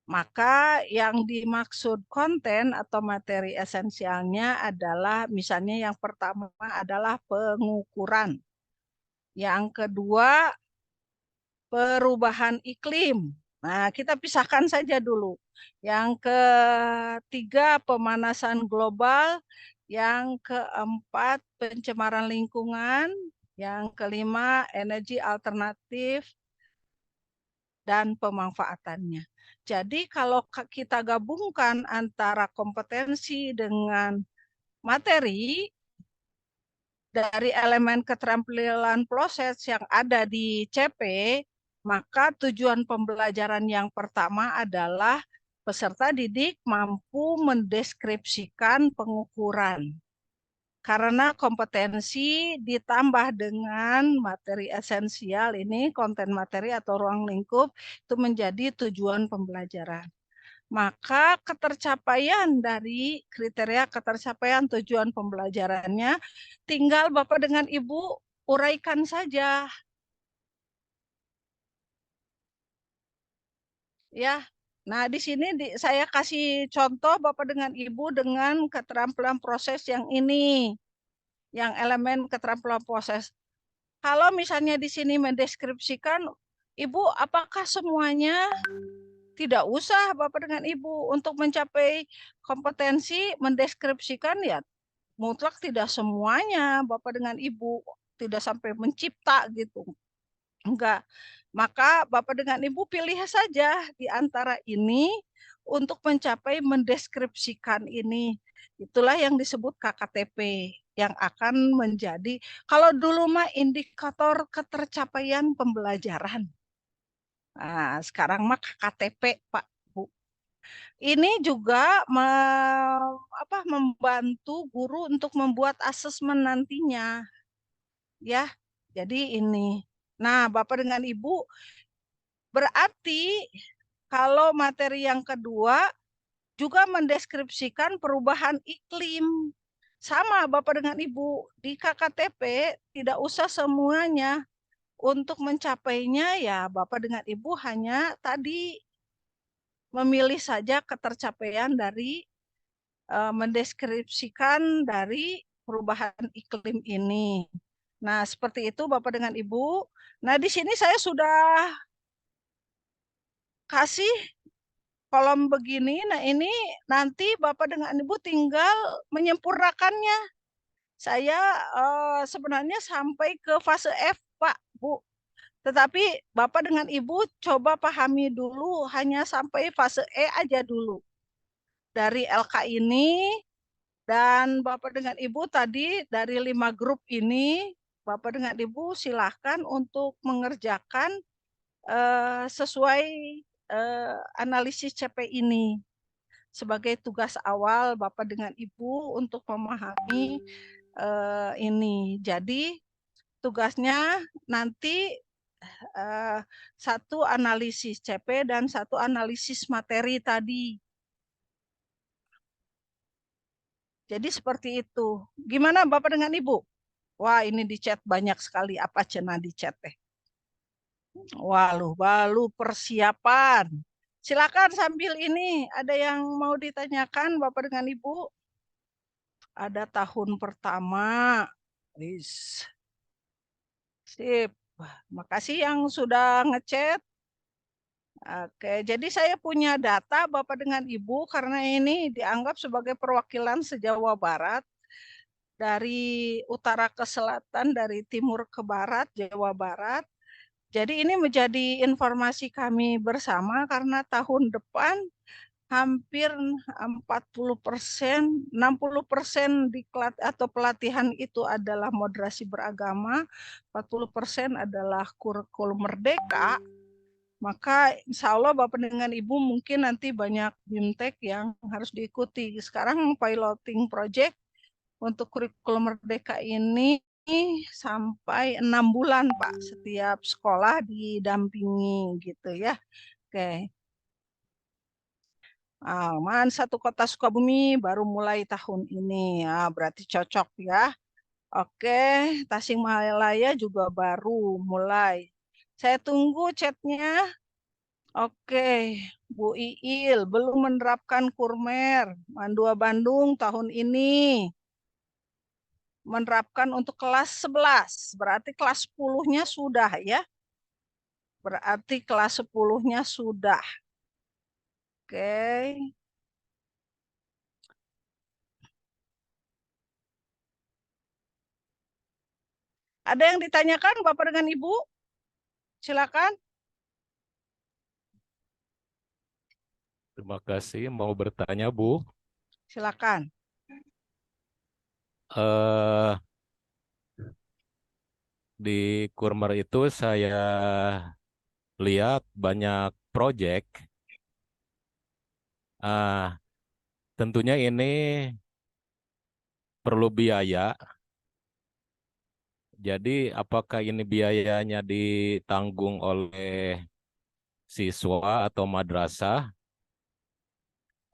Maka yang dimaksud konten atau materi esensialnya adalah misalnya yang pertama adalah pengukuran. Yang kedua, perubahan iklim. Nah, kita pisahkan saja dulu. Yang ketiga, pemanasan global. Yang keempat, pencemaran lingkungan. Yang kelima, energi alternatif dan pemanfaatannya. Jadi kalau kita gabungkan antara kompetensi dengan materi dari elemen keterampilan proses yang ada di CP, maka tujuan pembelajaran yang pertama adalah peserta didik mampu mendeskripsikan pengukuran. Karena kompetensi ditambah dengan materi esensial ini, konten materi atau ruang lingkup, itu menjadi tujuan pembelajaran. Maka ketercapaian dari kriteria ketercapaian tujuan pembelajarannya, tinggal Bapak dengan Ibu uraikan saja. Ya, nah di sini saya kasih contoh Bapak dengan Ibu dengan keterampilan proses yang ini. Yang elemen keterampilan proses. Kalau misalnya di sini mendeskripsikan, Ibu, apakah semuanya? Tidak usah Bapak dengan Ibu untuk mencapai kompetensi mendeskripsikan ya mutlak tidak semuanya Bapak dengan Ibu tidak sampai mencipta gitu. Enggak. Maka Bapak dengan Ibu pilih saja di antara ini untuk mencapai mendeskripsikan ini. Itulah yang disebut KKTP yang akan menjadi, kalau dulu mah indikator ketercapaian pembelajaran. Nah, sekarang mah KKTP, Pak, Bu. Ini juga membantu guru untuk membuat asesmen nantinya. Ya, jadi ini. Nah, Bapak dengan Ibu, berarti kalau materi yang kedua juga mendeskripsikan perubahan iklim. Sama Bapak dengan Ibu, di KKTP tidak usah semuanya. Untuk mencapainya ya Bapak dengan Ibu hanya tadi memilih saja ketercapaian dari mendeskripsikan dari perubahan iklim ini. Nah, seperti itu Bapak dengan Ibu. Nah, di sini saya sudah kasih kolom begini. Nah, ini nanti Bapak dengan Ibu tinggal menyempurnakannya. Saya sebenarnya sampai ke fase F, Pak, Bu. Tetapi Bapak dengan Ibu coba pahami dulu hanya sampai fase E aja dulu. Dari LK ini, dan Bapak dengan Ibu tadi dari 5 grup ini, Bapak dengan Ibu silahkan untuk mengerjakan sesuai analisis CP ini. Sebagai tugas awal Bapak dengan Ibu untuk memahami ini. Jadi tugasnya nanti satu analisis CP dan satu analisis materi tadi. Jadi seperti itu. Gimana Bapak dengan Ibu? Wah, ini di chat banyak sekali. Apa cenah di chat teh? Walu persiapan. Silakan sambil ini. Ada yang mau ditanyakan Bapak dengan Ibu? Ada tahun pertama. Wis. Sip. Makasih yang sudah ngechat. Oke, jadi saya punya data Bapak dengan Ibu karena ini dianggap sebagai perwakilan se-Jawa Barat. Dari utara ke selatan, dari timur ke barat, Jawa Barat. Jadi ini menjadi informasi kami bersama karena tahun depan hampir 40%, 60% diklat atau pelatihan itu adalah moderasi beragama, 40% adalah kurikulum merdeka. Maka insya Allah Bapak dengan Ibu mungkin nanti banyak BIMTEK yang harus diikuti. Sekarang piloting project untuk kurikulum merdeka ini sampai 6 bulan Pak, setiap sekolah didampingi gitu ya. Oke. Man satu kota Sukabumi baru mulai tahun ini, berarti cocok ya. Oke, Tasikmalaya juga baru mulai. Saya tunggu chatnya. Oke, Bu Iil belum menerapkan kurmer. Mandua Bandung tahun ini menerapkan untuk kelas 11. Berarti kelas 10-nya sudah ya. Berarti kelas 10-nya sudah. Oke. Ada yang ditanyakan Bapak dengan Ibu? Silakan. Terima kasih. Mau bertanya, Bu? Silakan. Di Kurmer itu saya lihat banyak proyek. Tentunya ini perlu biaya. Jadi apakah ini biayanya ditanggung oleh siswa atau madrasah?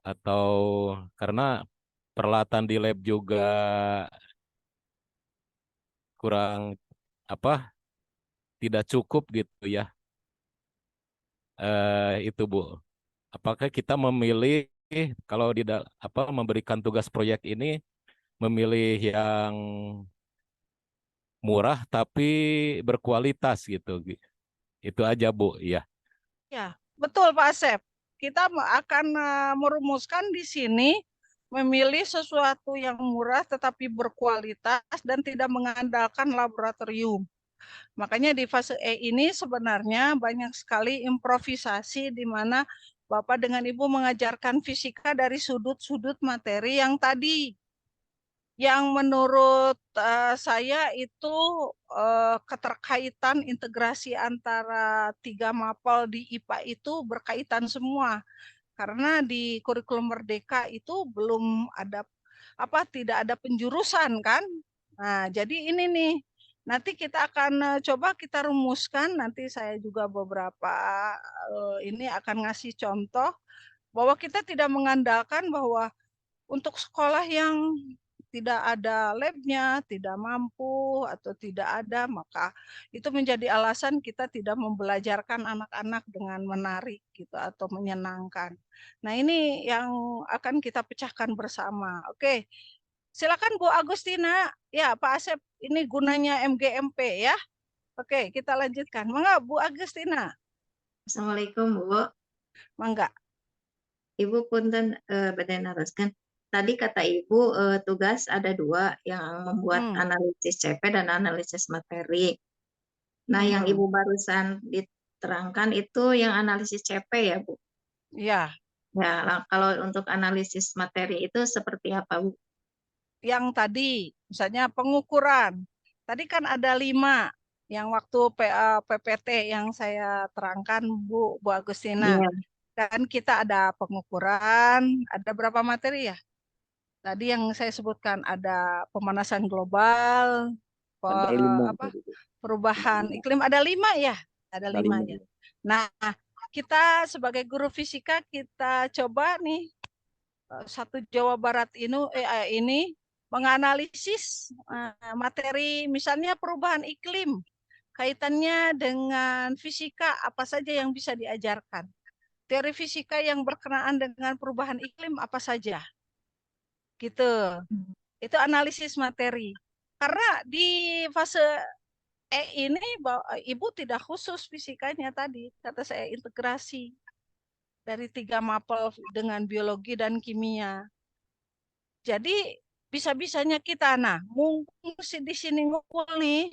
Atau karena peralatan di lab juga kurang tidak cukup gitu ya. Itu Bu. Apakah kita memilih kalau memberikan tugas proyek ini memilih yang murah tapi berkualitas gitu. Itu aja Bu, ya. Ya, betul Pak Asep. Kita akan merumuskan di sini memilih sesuatu yang murah tetapi berkualitas dan tidak mengandalkan laboratorium. Makanya di fase E ini sebenarnya banyak sekali improvisasi di mana Bapak dengan Ibu mengajarkan fisika dari sudut-sudut materi yang tadi. Yang menurut saya itu keterkaitan integrasi antara 3 mapel di IPA itu berkaitan semua. Karena di kurikulum Merdeka itu belum ada tidak ada penjurusan kan. Nah, jadi ini nih. Nanti kita akan coba kita rumuskan, nanti saya juga beberapa ini akan ngasih contoh bahwa kita tidak mengandalkan bahwa untuk sekolah yang tidak ada labnya, tidak mampu atau tidak ada, maka itu menjadi alasan kita tidak membelajarkan anak-anak dengan menarik gitu atau menyenangkan. Nah, ini yang akan kita pecahkan bersama. Oke. Silakan Bu Agustina. Ya, Pak Asep, ini gunanya MGMP ya. Oke, kita lanjutkan. Mangga Bu Agustina. Assalamualaikum, Bu. Mangga. Ibu punten badai naraskan. Tadi kata Ibu tugas ada 2 yang membuat analisis CP dan analisis materi. Nah, yang Ibu barusan diterangkan itu yang analisis CP ya, Bu? Iya. Ya, kalau untuk analisis materi itu seperti apa, Bu? Yang tadi, misalnya pengukuran. Tadi kan ada 5 yang waktu PPT yang saya terangkan, Bu Agustina. Iya. Dan kita ada pengukuran, ada berapa materi ya? Tadi yang saya sebutkan ada pemanasan global, Ada 5. perubahan iklim, ada 5 ya? Ada 5 ya. Nah, kita sebagai guru fisika kita coba nih satu Jawa Barat ini menganalisis materi misalnya perubahan iklim, kaitannya dengan fisika apa saja yang bisa diajarkan. Teori fisika yang berkenaan dengan perubahan iklim apa saja. Gitu. Itu analisis materi. Karena di fase ini Ibu tidak khusus fisikanya tadi, kata saya integrasi dari 3 mapel dengan biologi dan kimia. Jadi bisa-bisanya kita, nah mungkin di sini ngumpul nih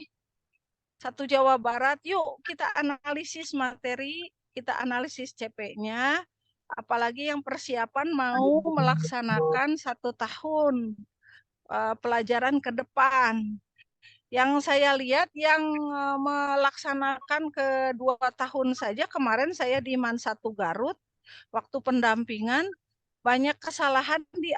satu Jawa Barat, yuk kita analisis materi, kita analisis CP-nya, apalagi yang persiapan mau melaksanakan 1 tahun pelajaran ke depan. Yang saya lihat yang melaksanakan ke 2 tahun saja, kemarin saya di MAN 1 Garut, waktu pendampingan, banyak kesalahan di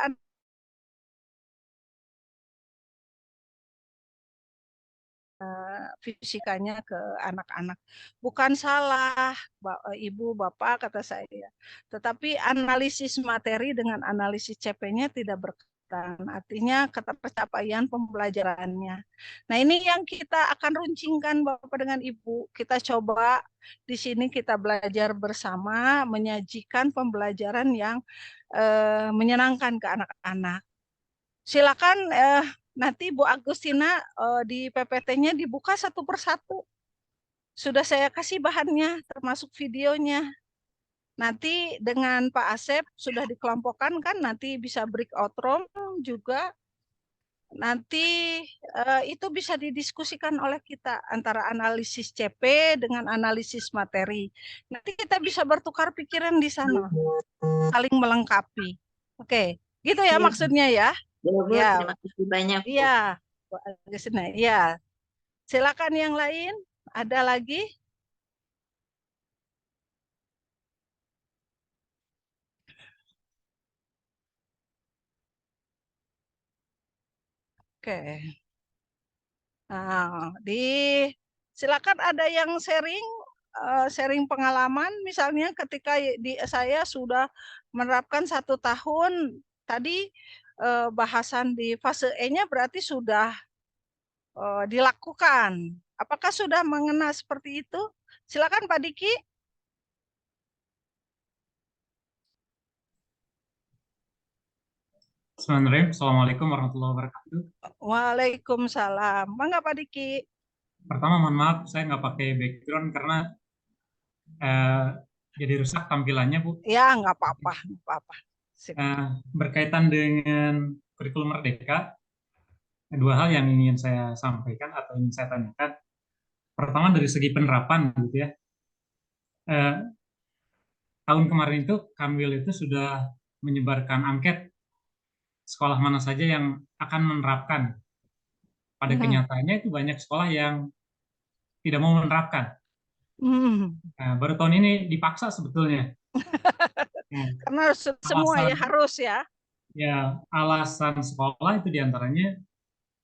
fisikanya ke anak-anak. Bukan salah, Ibu, Bapak, kata saya. Tetapi analisis materi dengan analisis CP-nya tidak berkaitan. Artinya ketercapaian pembelajarannya. Nah, ini yang kita akan runcingkan Bapak dengan Ibu. Kita coba di sini kita belajar bersama, menyajikan pembelajaran yang menyenangkan ke anak-anak. Silakan nanti Bu Agustina di PPT-nya dibuka 1 persatu. Sudah saya kasih bahannya, termasuk videonya. Nanti dengan Pak Asep sudah dikelompokkan kan, nanti bisa breakout room juga. Nanti itu bisa didiskusikan oleh kita antara analisis CP dengan analisis materi. Nanti kita bisa bertukar pikiran di sana, saling melengkapi. Oke, gitu ya maksudnya ya. Ya, Bu, Ya, terima kasih banyak, Bu. iya, ya. Silakan yang lain. Ada lagi? Oke. Nah, silakan ada yang sharing pengalaman, misalnya ketika saya sudah menerapkan 1 tahun, tadi bahasan di fase E-nya berarti sudah dilakukan. Apakah sudah mengena seperti itu? Silakan Pak Diki. Assalamualaikum warahmatullahi wabarakatuh. Waalaikumsalam. Mangga Pak Diki. Pertama mohon maaf saya nggak pakai background karena jadi rusak tampilannya, Bu. Ya nggak apa-apa, nggak apa-apa. Berkaitan dengan kurikulum Merdeka, 2 hal yang ingin saya sampaikan atau ingin saya tanyakan. Pertama dari segi penerapan, gitu ya. tahun kemarin itu Kanwil itu sudah menyebarkan angket sekolah mana saja yang akan menerapkan. Pada kenyataannya itu banyak sekolah yang tidak mau menerapkan. Nah, baru tahun ini dipaksa sebetulnya. Karena semua ya harus ya. Ya, alasan sekolah itu diantaranya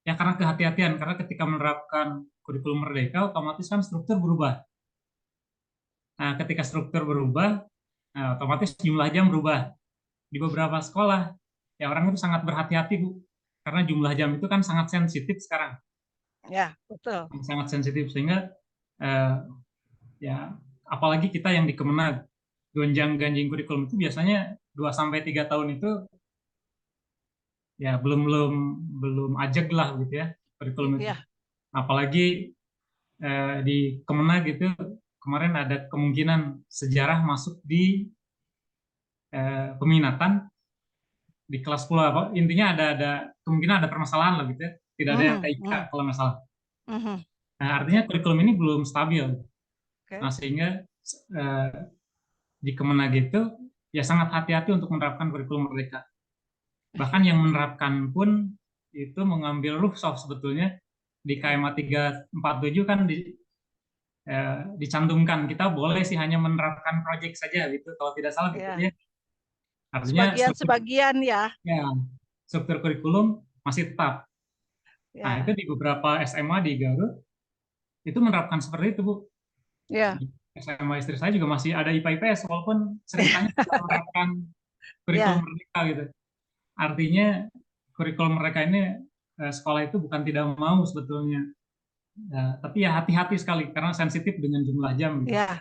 ya karena kehati-hatian, karena ketika menerapkan kurikulum merdeka otomatis kan struktur berubah. Nah, ketika struktur berubah, nah, otomatis jumlah jam berubah. Di beberapa sekolah, ya orang itu sangat berhati-hati, Bu. Karena jumlah jam itu kan sangat sensitif sekarang. Ya, betul. Sangat sensitif, sehingga ya apalagi kita yang di Kemenag, gonjang-ganjing kurikulum itu biasanya 2-3 tahun itu ya belum ajeg lah gitu ya kurikulum itu. Apalagi di Kemenag gitu kemarin ada kemungkinan sejarah masuk di peminatan di kelas 10 apa intinya ada kemungkinan ada permasalahan lah gitu ya, tidak ada TIK kalau nggak salah. Nah, artinya kurikulum ini belum stabil. Nah, sehingga di Kemenag itu ya sangat hati-hati untuk menerapkan kurikulum merdeka. Bahkan yang menerapkan pun itu mengambil rukhsah sebetulnya di KMA 347 kan dicantumkan kita boleh sih hanya menerapkan proyek saja gitu kalau tidak salah gitu ya. Artinya sebagian ya. Ya, struktur kurikulum masih tetap. Nah, itu di beberapa SMA di Garut itu menerapkan seperti itu, Bu. Ya. SMA istri saya juga masih ada IPA IPS walaupun ceritanya menerapkan kurikulum merdeka gitu. Artinya kurikulum mereka ini sekolah itu bukan tidak mau sebetulnya. Ya, tapi ya hati-hati sekali karena sensitif dengan jumlah jam gitu. Iya.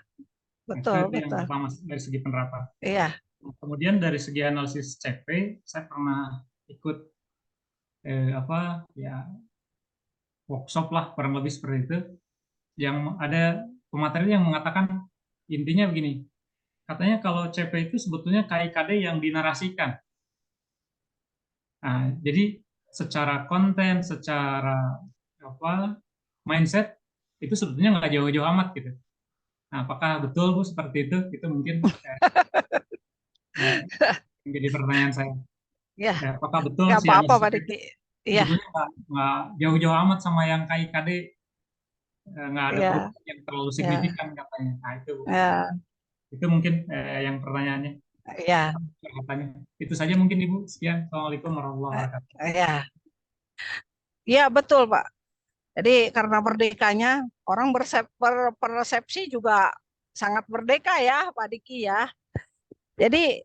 Betul, itu yang pertama dari segi penerapan. Iya. Kemudian dari segi analisis CP, saya pernah ikut workshop lah kurang lebih seperti itu. Yang ada pemateri yang mengatakan intinya begini, katanya kalau CP itu sebetulnya KIKD yang dinarasikan. Nah, jadi secara konten, secara mindset itu sebetulnya nggak jauh-jauh amat gitu. Nah, apakah betul Bu seperti itu? Itu mungkin menjadi pertanyaan saya. Ya. Apakah betul Nggak si apa-apa, Pak analisis Diki. Iya. sebetulnya nggak jauh-jauh amat sama yang KIKD, nggak ada perubahan yang terlalu signifikan katanya. Nah, itu Bu. Itu mungkin yang pertanyaannya. Ya. Itu saja mungkin Ibu. Sekian. Assalamualaikum warahmatullahi wabarakatuh. Ya. Iya betul Pak. Jadi karena merdekanya orang berpersepsi juga sangat merdeka ya Pak Diki ya. Jadi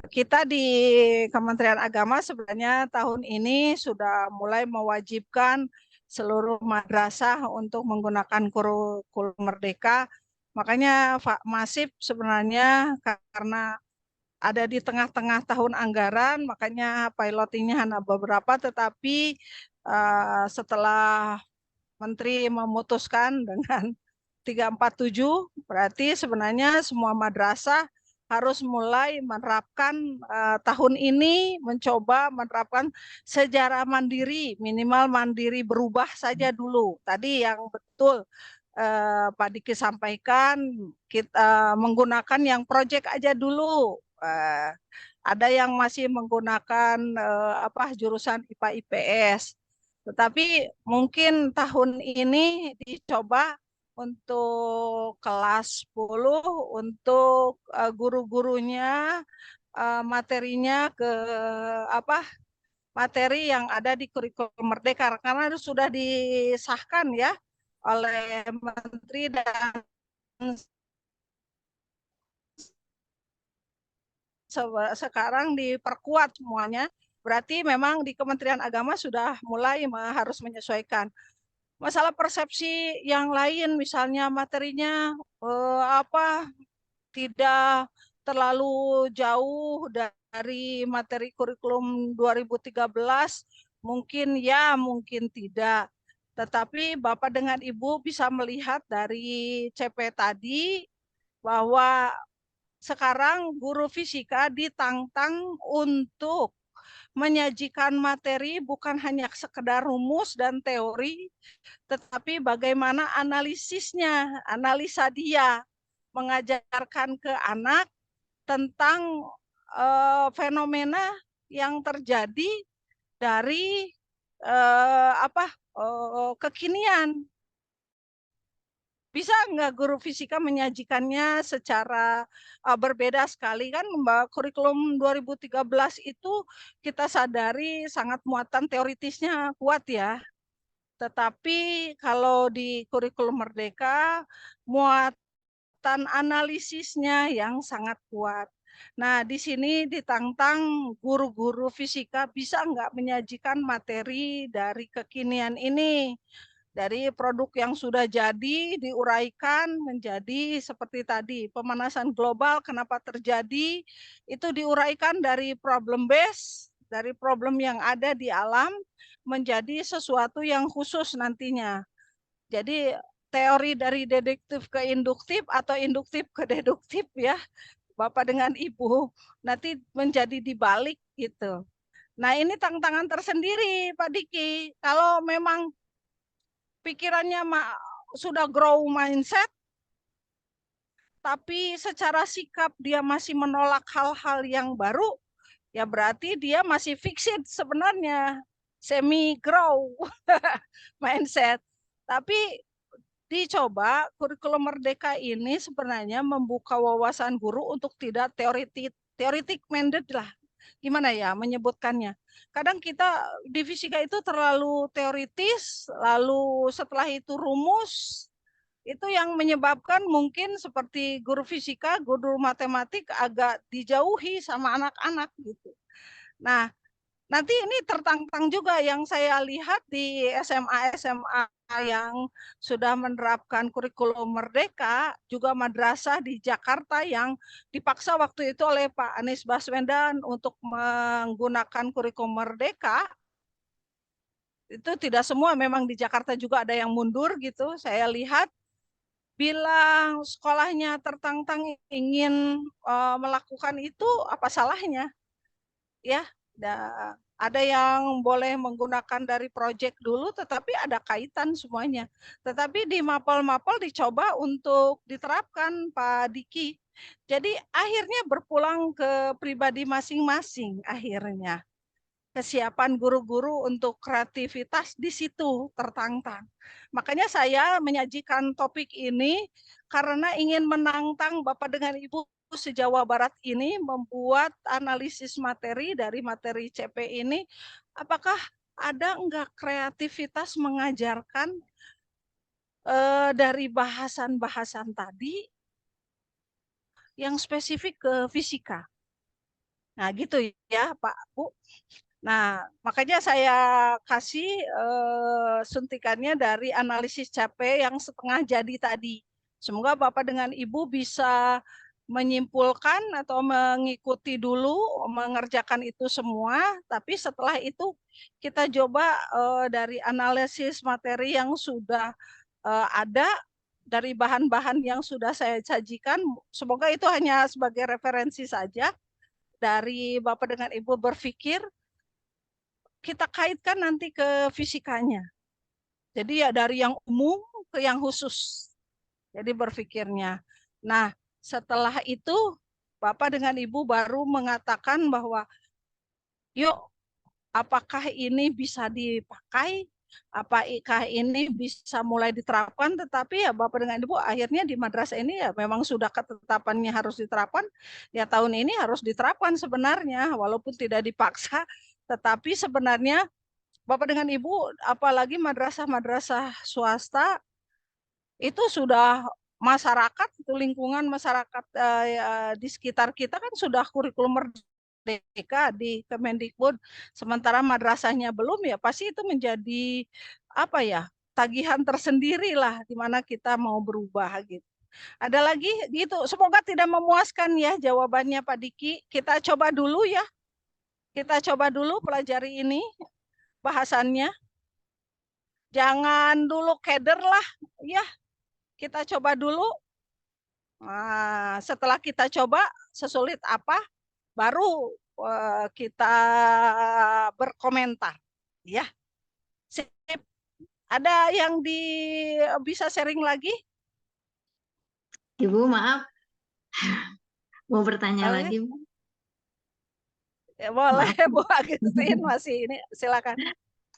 kita di Kementerian Agama sebenarnya tahun ini sudah mulai mewajibkan seluruh madrasah untuk menggunakan kurikulum merdeka. Makanya Pak Masif sebenarnya karena ada di tengah-tengah tahun anggaran, makanya pilot ini hanya beberapa, tetapi setelah Menteri memutuskan dengan 347, berarti sebenarnya semua madrasah harus mulai menerapkan tahun ini mencoba menerapkan sejarah mandiri, minimal mandiri berubah saja dulu. Tadi yang betul Pak Diki sampaikan, kita menggunakan yang proyek aja dulu. Ada yang masih menggunakan jurusan IPA IPS. Tetapi mungkin tahun ini dicoba untuk kelas 10 untuk guru-gurunya materinya ke materi yang ada di kurikulum merdeka karena itu sudah disahkan ya oleh Menteri dan sekarang diperkuat semuanya. Berarti memang di Kementerian Agama sudah mulai harus menyesuaikan. Masalah persepsi yang lain, misalnya materinya tidak terlalu jauh dari materi kurikulum 2013, mungkin ya, mungkin tidak. Tetapi Bapak dengan Ibu bisa melihat dari CP tadi bahwa sekarang guru fisika ditantang untuk menyajikan materi bukan hanya sekedar rumus dan teori, tetapi bagaimana analisisnya, analisa dia mengajarkan ke anak tentang fenomena yang terjadi dari kekinian. Bisa nggak guru fisika menyajikannya secara berbeda sekali kan, Mbak? Kurikulum 2013 itu kita sadari sangat muatan teoritisnya kuat ya. Tetapi kalau di kurikulum Merdeka, muatan analisisnya yang sangat kuat. Nah, di sini ditantang guru-guru fisika bisa nggak menyajikan materi dari kekinian ini, dari produk yang sudah jadi diuraikan menjadi seperti tadi, pemanasan global kenapa terjadi, itu diuraikan dari problem base, dari problem yang ada di alam menjadi sesuatu yang khusus nantinya. Jadi teori dari deduktif ke induktif atau induktif ke deduktif ya, Bapak dengan Ibu, nanti menjadi dibalik gitu. Nah, ini tantangan tersendiri Pak Diki. Kalau memang pikirannya sudah grow mindset, tapi secara sikap dia masih menolak hal-hal yang baru, ya berarti dia masih fixed sebenarnya, semi grow mindset. Tapi dicoba kurikulum Merdeka ini sebenarnya membuka wawasan guru untuk tidak teoretik minded lah. Gimana ya menyebutkannya? Kadang kita di fisika itu terlalu teoritis, lalu setelah itu rumus, itu yang menyebabkan mungkin seperti guru fisika, guru matematik agak dijauhi sama anak-anak gitu. Nah, nanti ini tertantang juga yang saya lihat di SMA-SMA yang sudah menerapkan kurikulum Merdeka, juga madrasah di Jakarta yang dipaksa waktu itu oleh Pak Anies Baswedan untuk menggunakan kurikulum Merdeka. Itu tidak semua, memang di Jakarta juga ada yang mundur gitu. Saya lihat bila sekolahnya tertantang ingin melakukan itu, apa salahnya? Ya, ada yang boleh menggunakan dari proyek dulu, tetapi ada kaitan semuanya. Tetapi di mapel-mapel dicoba untuk diterapkan, Pak Diki. Jadi akhirnya berpulang ke pribadi masing-masing akhirnya. Kesiapan guru-guru untuk kreativitas di situ tertantang. Makanya saya menyajikan topik ini karena ingin menantang Bapak dengan Ibu se-Jawa Barat ini membuat analisis materi dari materi CP ini. Apakah ada enggak kreativitas mengajarkan dari bahasan-bahasan tadi yang spesifik ke fisika? Nah, gitu ya, Pak, Bu. Nah, makanya saya kasih suntikannya dari analisis CP yang setengah jadi tadi. Semoga Bapak dengan Ibu bisa menyimpulkan atau mengikuti dulu, mengerjakan itu semua, tapi setelah itu kita coba dari analisis materi yang sudah ada, dari bahan-bahan yang sudah saya sajikan, semoga itu hanya sebagai referensi saja dari Bapak dengan Ibu berpikir, kita kaitkan nanti ke fisikanya. Jadi ya dari yang umum ke yang khusus. Jadi berpikirnya. Nah, setelah itu Bapak dengan Ibu baru mengatakan bahwa yuk, apakah ini bisa dipakai? Apakah ini bisa mulai diterapkan? Tetapi ya Bapak dengan Ibu akhirnya di madrasah ini ya memang sudah ketetapannya harus diterapkan. Ya tahun ini harus diterapkan sebenarnya, walaupun tidak dipaksa. Tetapi sebenarnya Bapak dengan Ibu, apalagi madrasah-madrasah swasta, itu sudah masyarakat, itu lingkungan masyarakat di sekitar kita kan sudah kurikulum Merdeka di Kemendikbud, sementara madrasahnya belum, ya pasti itu menjadi apa ya, tagihan tersendiri lah, di mana kita mau berubah gitu. Ada lagi gitu, semoga tidak memuaskan ya jawabannya Pak Diki. Kita coba dulu ya, kita coba dulu pelajari ini bahasannya. Jangan dulu keder lah, ya. Kita coba dulu. Nah, setelah kita coba sesulit apa, baru kita berkomentar, ya. Sip. Ada yang bisa sharing lagi? Ibu maaf, Mau bertanya Boleh? lagi, Bu? Ya, boleh, Maaf. Bu Agustin masih ini, silakan.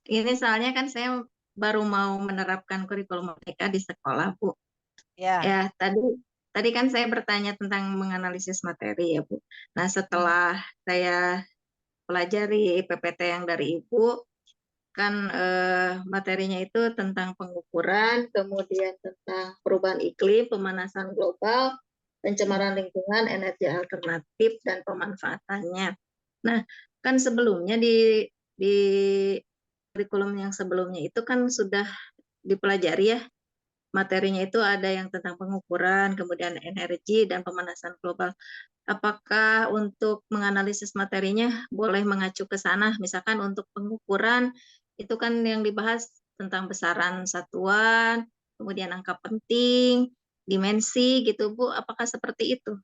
Ini soalnya kan saya baru mau menerapkan kurikulum merdeka di sekolah, Bu. Ya. Ya, tadi kan saya bertanya tentang menganalisis materi ya, Bu. Nah, setelah saya pelajari PPT yang dari Ibu, kan materinya itu tentang pengukuran, kemudian tentang perubahan iklim, pemanasan global, pencemaran lingkungan, energi alternatif, dan pemanfaatannya. Nah, kan sebelumnya di kurikulum yang sebelumnya itu kan sudah dipelajari ya, materinya itu ada yang tentang pengukuran, kemudian energi, dan pemanasan global. Apakah untuk menganalisis materinya boleh mengacu ke sana? Misalkan untuk pengukuran, itu kan yang dibahas tentang besaran satuan, kemudian angka penting, dimensi gitu Bu, apakah seperti itu?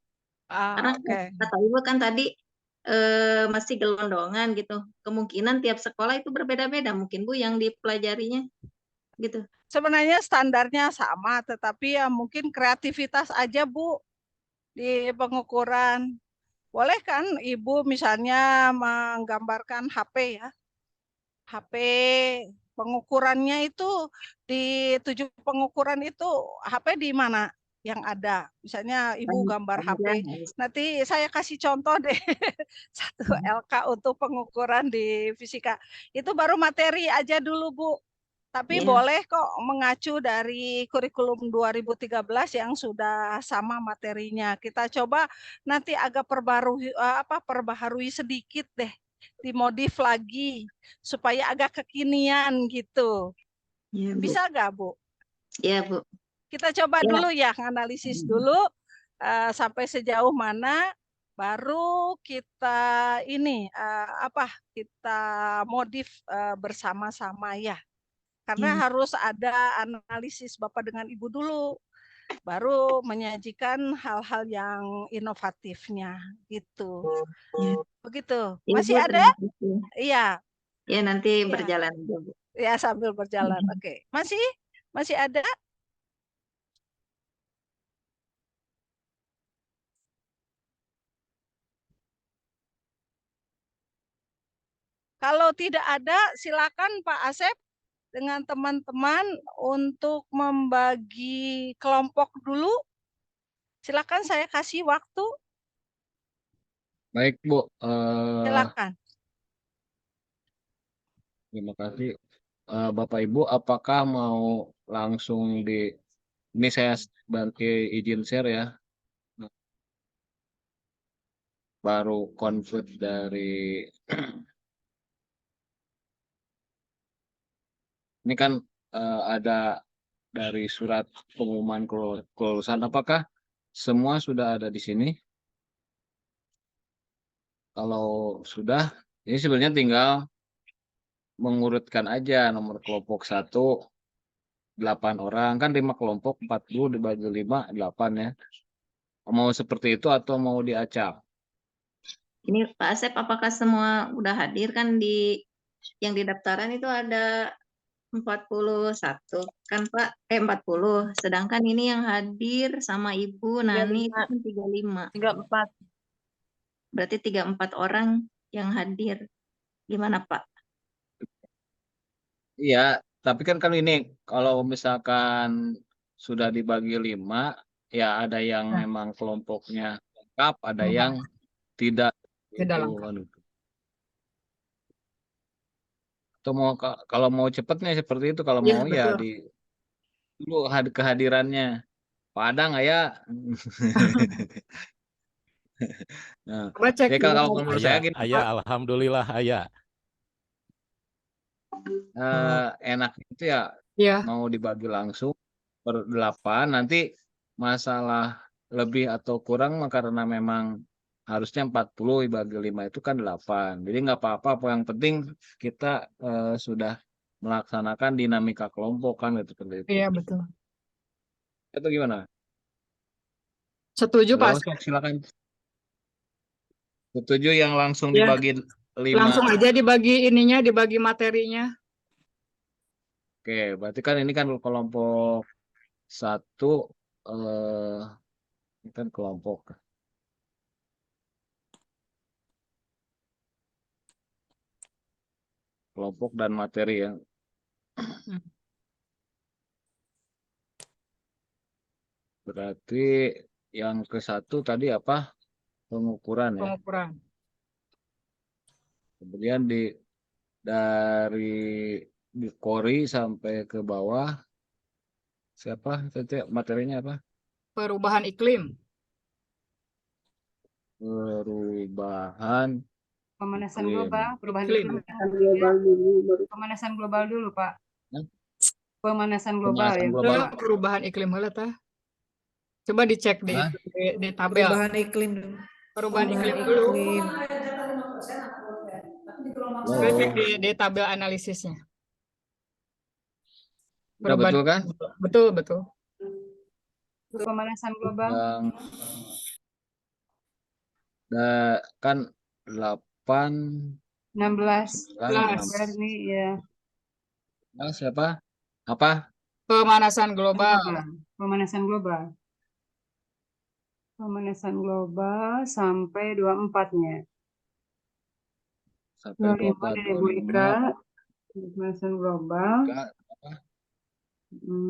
Karena Oke. kata Ibu kan tadi masih gelondongan gitu. Kemungkinan tiap sekolah itu berbeda-beda mungkin Bu yang dipelajarinya gitu. Sebenarnya standarnya sama, tetapi ya mungkin kreativitas aja Bu di pengukuran. Boleh kan Ibu misalnya menggambarkan HP ya. HP pengukurannya itu di 7 pengukuran itu HP di mana yang ada. Misalnya Ibu gambar HP. Nanti saya kasih contoh deh. 1 LK untuk pengukuran di fisika. Itu baru materi aja dulu, Bu. Tapi boleh kok mengacu dari kurikulum 2013 yang sudah sama materinya. Kita coba nanti agak perbaharui sedikit deh, dimodif lagi supaya agak kekinian gitu. Ya, Bu. Bisa nggak, Bu? Iya, Bu. Kita coba Ya. dulu ya, analisis dulu sampai sejauh mana, baru kita ini kita modif bersama-sama ya. Karena harus ada analisis Bapak dengan Ibu dulu, baru menyajikan hal-hal yang inovatifnya gitu. Begitu. Masih ada? Iya. Ya, nanti Ya. berjalan aja, Bu. Ya, sambil berjalan. Oke. Masih ada? Kalau tidak ada, silakan Pak Asep dengan teman-teman untuk membagi kelompok dulu. Silakan saya kasih waktu. Baik, Bu. Silakan. Terima kasih. Bapak Ibu, apakah mau langsung ini saya bantu izin share ya. Baru konflik dari ini kan ada dari surat pengumuman kelulusan. Apakah semua sudah ada di sini? Kalau sudah, ini sebenarnya tinggal mengurutkan aja nomor kelompok 1, 8 orang. Kan 5 kelompok, 40 dibagi 5, 8 ya. Mau seperti itu atau mau diacak? Ini Pak Asep, apakah semua udah hadir kan yang di daftaran itu ada 41 kan Pak? 40. Sedangkan ini yang hadir sama Ibu Nani itu kan 35. 34. Berarti 34 orang yang hadir. Gimana Pak? Iya, tapi kan ini kalau misalkan sudah dibagi 5, ya ada yang memang kelompoknya lengkap, ada yang tidak. Tidak Itu, lengkap. atau kalau mau cepatnya seperti itu, kalau Iya, mau ya betul. dulu kehadirannya. Pak ada nggak ya? Nah, Coba cek jadi kalau menurut saya Ayah, gini, ayah, alhamdulillah ayah. enak itu ya Iya. mau dibagi langsung per 8, nanti masalah lebih atau kurang karena memang harusnya 40 dibagi 5 itu kan 8. Jadi nggak apa-apa, yang penting kita sudah melaksanakan dinamika kelompok kan gitu. Iya, betul. Itu gimana? Setuju, Pak. Halo, silakan. Setuju yang langsung Ya, dibagi 5. langsung aja dibagi materinya. Oke, berarti kan ini kan kelompok 1 ini kan kelompok kelompok dan materi ya. Berarti yang ke-1 tadi apa? Pengukuran ya. Pengukuran. Kemudian dari kori sampai ke bawah siapa? Tadi materinya apa? Perubahan iklim. Perubahan Pemanasan iklim. global, perubahan Iklim. iklim. Pemanasan global dulu, Pak. Hah? Pemanasan global Pemanasan ya. global. Perubahan iklim heula tah. Coba dicek Hah? di tabel. Perubahan iklim dulu. Perubahan iklim dulu. Coba cek di tabel analisisnya. Udah betul kan? Betul, betul. Pemanasan global. Yang kan 8 16. 16. Ini ya. Siapa? Apa? Pemanasan global. Pemanasan global. Pemanasan global sampai 24-nya. Sampai 25 dari Bu Ika. Pemanasan global.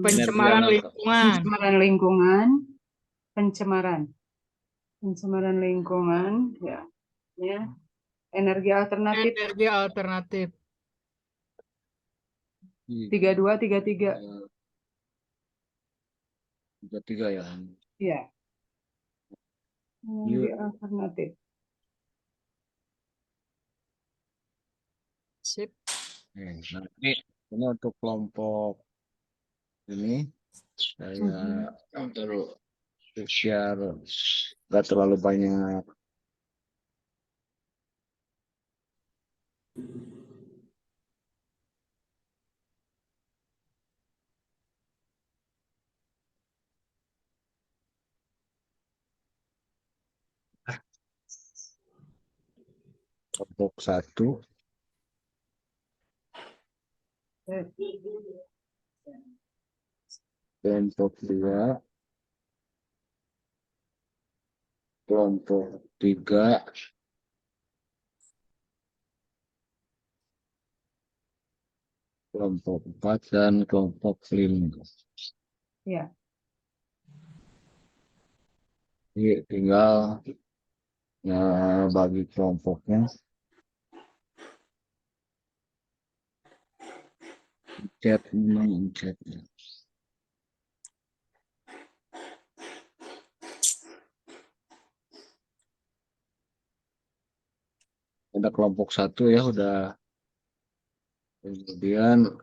Pencemaran lingkungan. Pencemaran lingkungan. Pencemaran lingkungan, ya. Energi alternatif. Energi alternatif. 32, 33. 33 ya. Iya. Energi alternatif. Sip. Nah, ini untuk kelompok ini saya terus share nggak terlalu banyak. Kelompok 1. Kelompok 2. Kelompok 3. Kelompok 4 dan kelompok 5. Ya. Jadi tinggal bagi kelompoknya. Chat. Ada kelompok 1 ya udah. Kemudian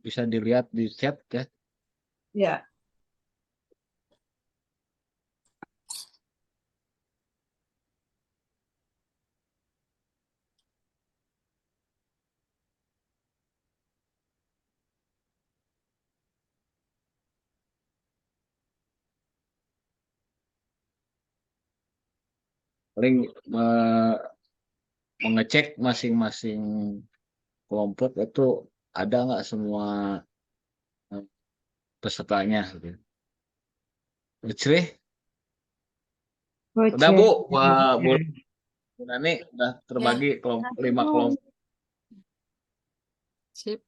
bisa dilihat di chat ya. Ya. Paling mengecek masing-masing kelompok itu ada nggak semua pesertanya gitu. Udah Bu, Bu Nani udah terbagi kelompok 5 kelompok. Sip.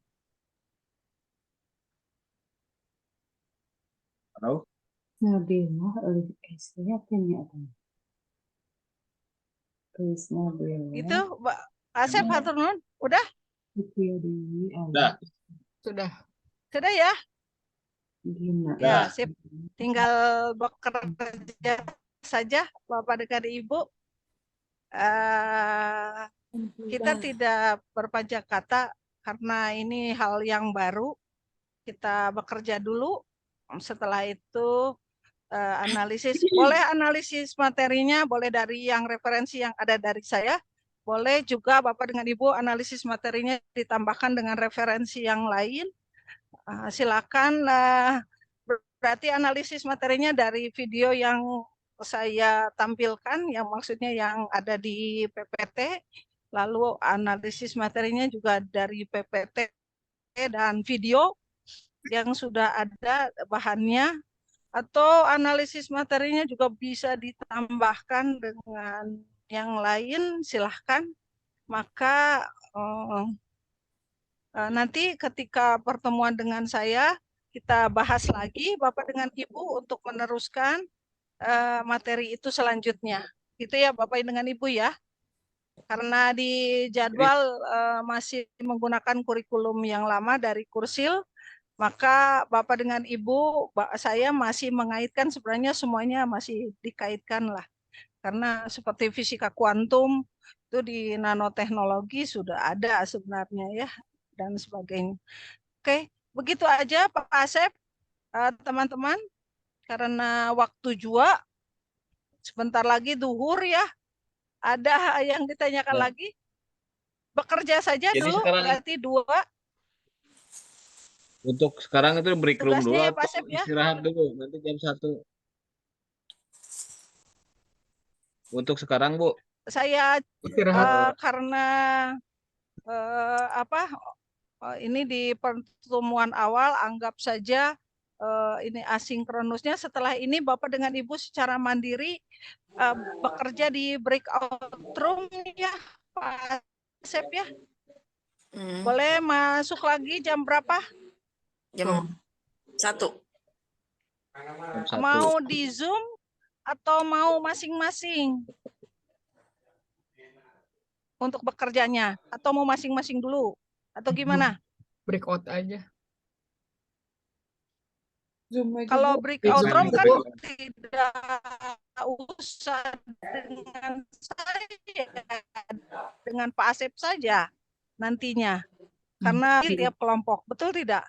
Halo? Itu Mbak Asep hatur nuhun. Udah? Udah. Sudah ya? Ya, sip. Tinggal bekerja saja Bapak dan Ibu. Kita tidak berpanjang kata karena ini hal yang baru. Kita bekerja dulu. Setelah itu analisis. Boleh analisis materinya, boleh dari yang referensi yang ada dari saya. Boleh juga Bapak dengan Ibu analisis materinya ditambahkan dengan referensi yang lain. Silakan. Berarti analisis materinya dari video yang saya tampilkan, yang maksudnya yang ada di PPT. Lalu analisis materinya juga dari PPT dan video yang sudah ada bahannya. Atau analisis materinya juga bisa ditambahkan dengan yang lain, silahkan. Maka nanti ketika pertemuan dengan saya, kita bahas lagi Bapak dengan Ibu untuk meneruskan materi itu selanjutnya. Itu ya Bapak dengan Ibu ya. Karena di jadwal masih menggunakan kurikulum yang lama dari Kursil, maka Bapak dengan Ibu, saya masih mengaitkan, sebenarnya semuanya masih dikaitkan lah. Karena seperti fisika kuantum, itu di nanoteknologi sudah ada sebenarnya ya, dan sebagainya. Oke, begitu aja Pak Asep, teman-teman. Karena waktu juga, sebentar lagi duhur ya. Ada yang ditanyakan Ya. lagi? Bekerja saja Jadi dulu, sekarang berarti 2. untuk sekarang itu break room dulu Tugasnya ya Pak atau Asep ya. istirahat dulu nanti jam 1. Untuk sekarang Bu. Saya Istirahat. karena ini di pertemuan awal anggap saja ini asinkronusnya. Setelah ini Bapak dengan Ibu secara mandiri bekerja di breakout room ya Pak Asep ya. Boleh masuk lagi jam berapa? Jam 1. Jam 1. Mau di Zoom atau mau masing-masing untuk bekerjanya, atau mau masing-masing dulu atau gimana? Breakout aja. Zoom aja, Kalau Bu. breakout Zoom room aja, kan Bu. tidak usah dengan saya, dengan Pak Asep saja nantinya, karena tiap kelompok, betul tidak?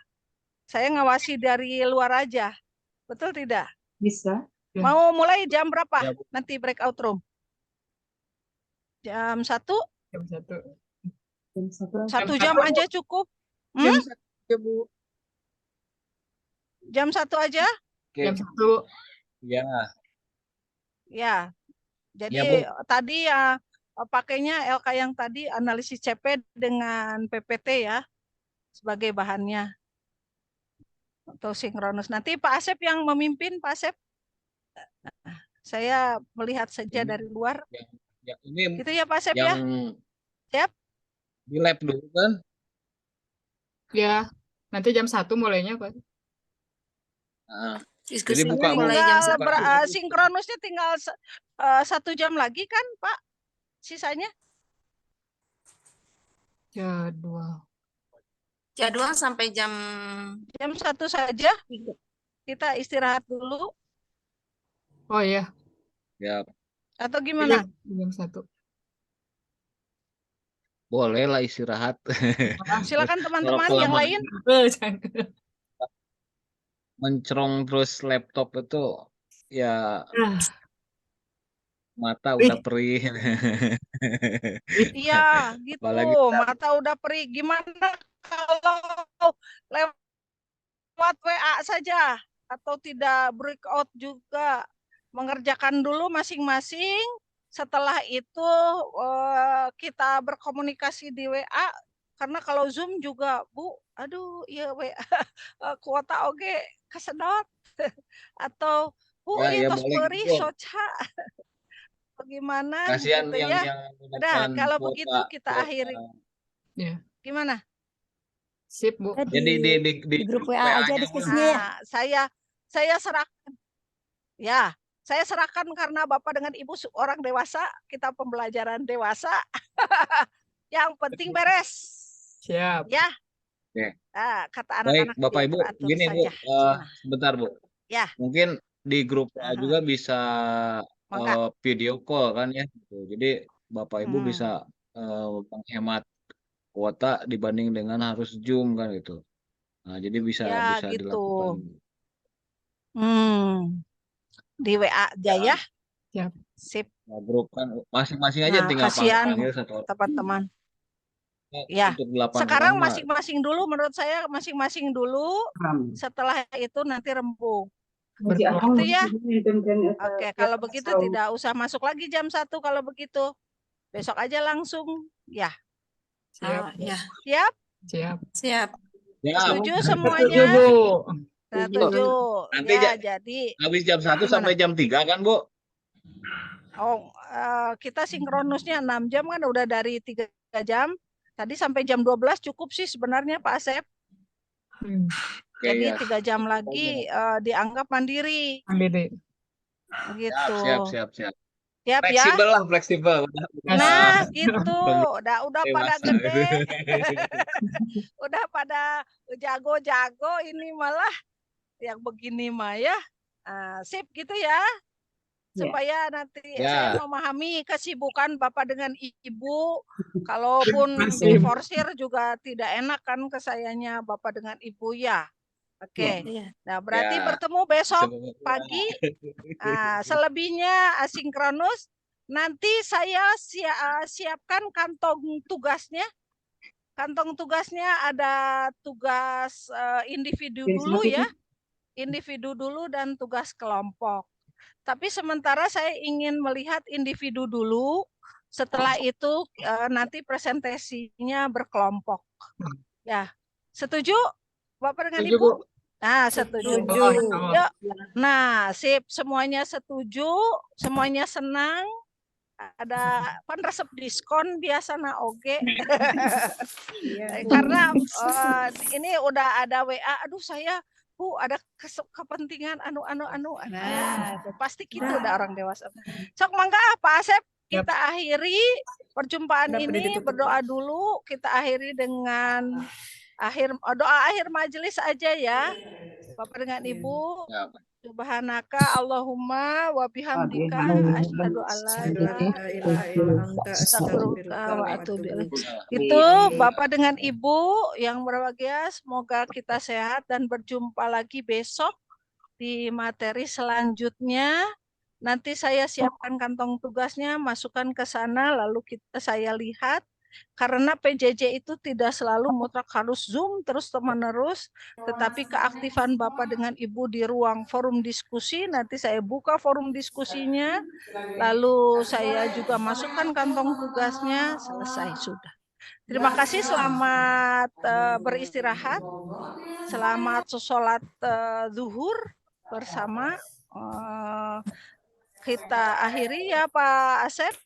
Saya ngawasi dari luar aja, betul tidak? Bisa. Ya. Mau mulai jam berapa Ya, Bu. nanti breakout room? Jam 1? Jam 1. Jam 1. 1 jam aja cukup? Jam 1 aja, Bu. Jam 1 aja? Oke. Jam 1. Ya. Ya. Jadi Ya, Bu. tadi ya pakainya LK yang tadi analisis CP dengan PPT ya sebagai bahannya atau sinkronus. Nanti Pak Asep yang memimpin, Pak Asep. Saya melihat saja Ini dari luar. ini Gitu ya Pak Asep yang ya. Siap? di lab dulu kan? Ya, nanti jam 1 mulainya, Pak. Nah, Diskusi jadi buka mulai jam Tinggal 1. sinkronusnya tinggal 1 jam lagi kan Pak? Sisanya? Jadwal. Jadwal sampai jam 1 saja. Kita istirahat dulu Oh iya. ya atau gimana? Jam 1. boleh lah istirahat. Silakan teman-teman Kalau yang lain. Mencerong terus laptop itu ya mata Ih. udah perih. Iya, gitu. Apalagi Mata udah perih. Gimana kalau lewat WA saja atau tidak breakout juga? Mengerjakan dulu masing-masing. Setelah itu kita berkomunikasi di WA. Karena kalau Zoom juga, Bu, aduh, iya WA kuota oke kesedot. Atau Bu, ya tos boleh perih gitu. soca. Bagaimana Kasihan gitu yang ya. Udah, menggunakan kalau kuota, begitu kita akhiri. Ya. Gimana? Sip, Bu. Jadi di grup WA aja WA-nya diskusinya ya. Saya serahkan. Ya, saya serahkan karena Bapak dengan Ibu orang dewasa, kita pembelajaran dewasa. Yang penting beres. Siap. Ya. Oke. Kata Baik, anak-anak Bapak biar Ibu, teratur gini Bu, saja. Gimana? sebentar Bu. Ya. Mungkin di grup WA juga bisa Mangga. video call kan ya. Gitu. Jadi Bapak Ibu bisa menghemat kuota dibanding dengan harus Zoom kan gitu. Nah, jadi bisa Ya, gitu. dilakukan. Di WA aja ya. Siap. Sip. Nah, grup kan masing-masing aja tinggal Kasihan panggil satu orang. teman-teman. Ya. Untuk 8 Sekarang orang mah masing-masing dulu, menurut saya masing-masing dulu. Setelah itu nanti rembuk. Gitu ya. Oke, kalau begitu tidak usah masuk lagi jam 1 kalau begitu. Besok aja langsung. Ya. Siap. ya. Siap? Siap. Siap. ya, Setuju Setuju, semuanya? Bu. Nah, Tujuh. 7. Nanti Ya, jadi habis jam 1 gimana? sampai jam 3 kan, Bu? Oh, kita sinkronusnya 6 jam kan udah dari 3 jam. Tadi sampai jam 12 cukup sih sebenarnya Pak Asep. Jadi Oke, ya. 3 jam lagi dianggap mandiri. Mandiri. Gitu. Siap. Siap ya. Fleksibel lah, fleksibel. Nah, gitu. Udah pada Dewasa. gede. Udah pada jago-jago, ini malah yang begini mah ya. Sip gitu ya. Supaya nanti saya memahami kesibukan Bapak dengan Ibu. Kalaupun diforsir juga tidak enak kan ke sayanya Bapak dengan Ibu ya. Oke. Nah, berarti bertemu besok pagi. Selebihnya asinkronus. Nanti saya siapkan kantong tugasnya. Kantong tugasnya ada tugas individu dulu ya. Individu dulu dan tugas kelompok. Tapi sementara saya ingin melihat individu dulu. Setelah itu nanti presentasinya berkelompok. Ya, setuju Bapak dengan Ibu? Nah, setuju. Yuk. Nah, sip. Semuanya setuju. Semuanya senang. Ada kan resep diskon biasa na oge. Karena ini udah ada WA. Aduh saya ada kepentingan anu. Nah, pasti gitu udah orang dewasa. Sok mangga Pak Asep, kita akhiri perjumpaan ini, berdoa dulu. Kita akhiri dengan doa akhir majelis aja ya. Bapak dengan Ibu. Subhanaka Allahumma wa bihamdika asyhadu alla ilaha illa anta astaghfiruka wa atubu ilaik. Itu Bapak dengan Ibu yang berbahagia, semoga kita sehat dan berjumpa lagi besok di materi selanjutnya. Nanti saya siapkan kantong tugasnya, masukkan ke sana, lalu saya lihat. Karena PJJ itu tidak selalu mutlak harus Zoom terus-menerus, tetapi keaktifan Bapak dengan Ibu di ruang forum diskusi, nanti saya buka forum diskusinya, lalu saya juga masukkan kantong tugasnya, selesai sudah. Terima kasih, selamat beristirahat, selamat sholat zuhur bersama. Kita akhiri ya Pak Asep.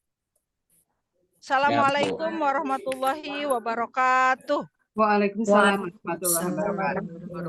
Assalamualaikum warahmatullahi wabarakatuh. Waalaikumsalam warahmatullahi wabarakatuh.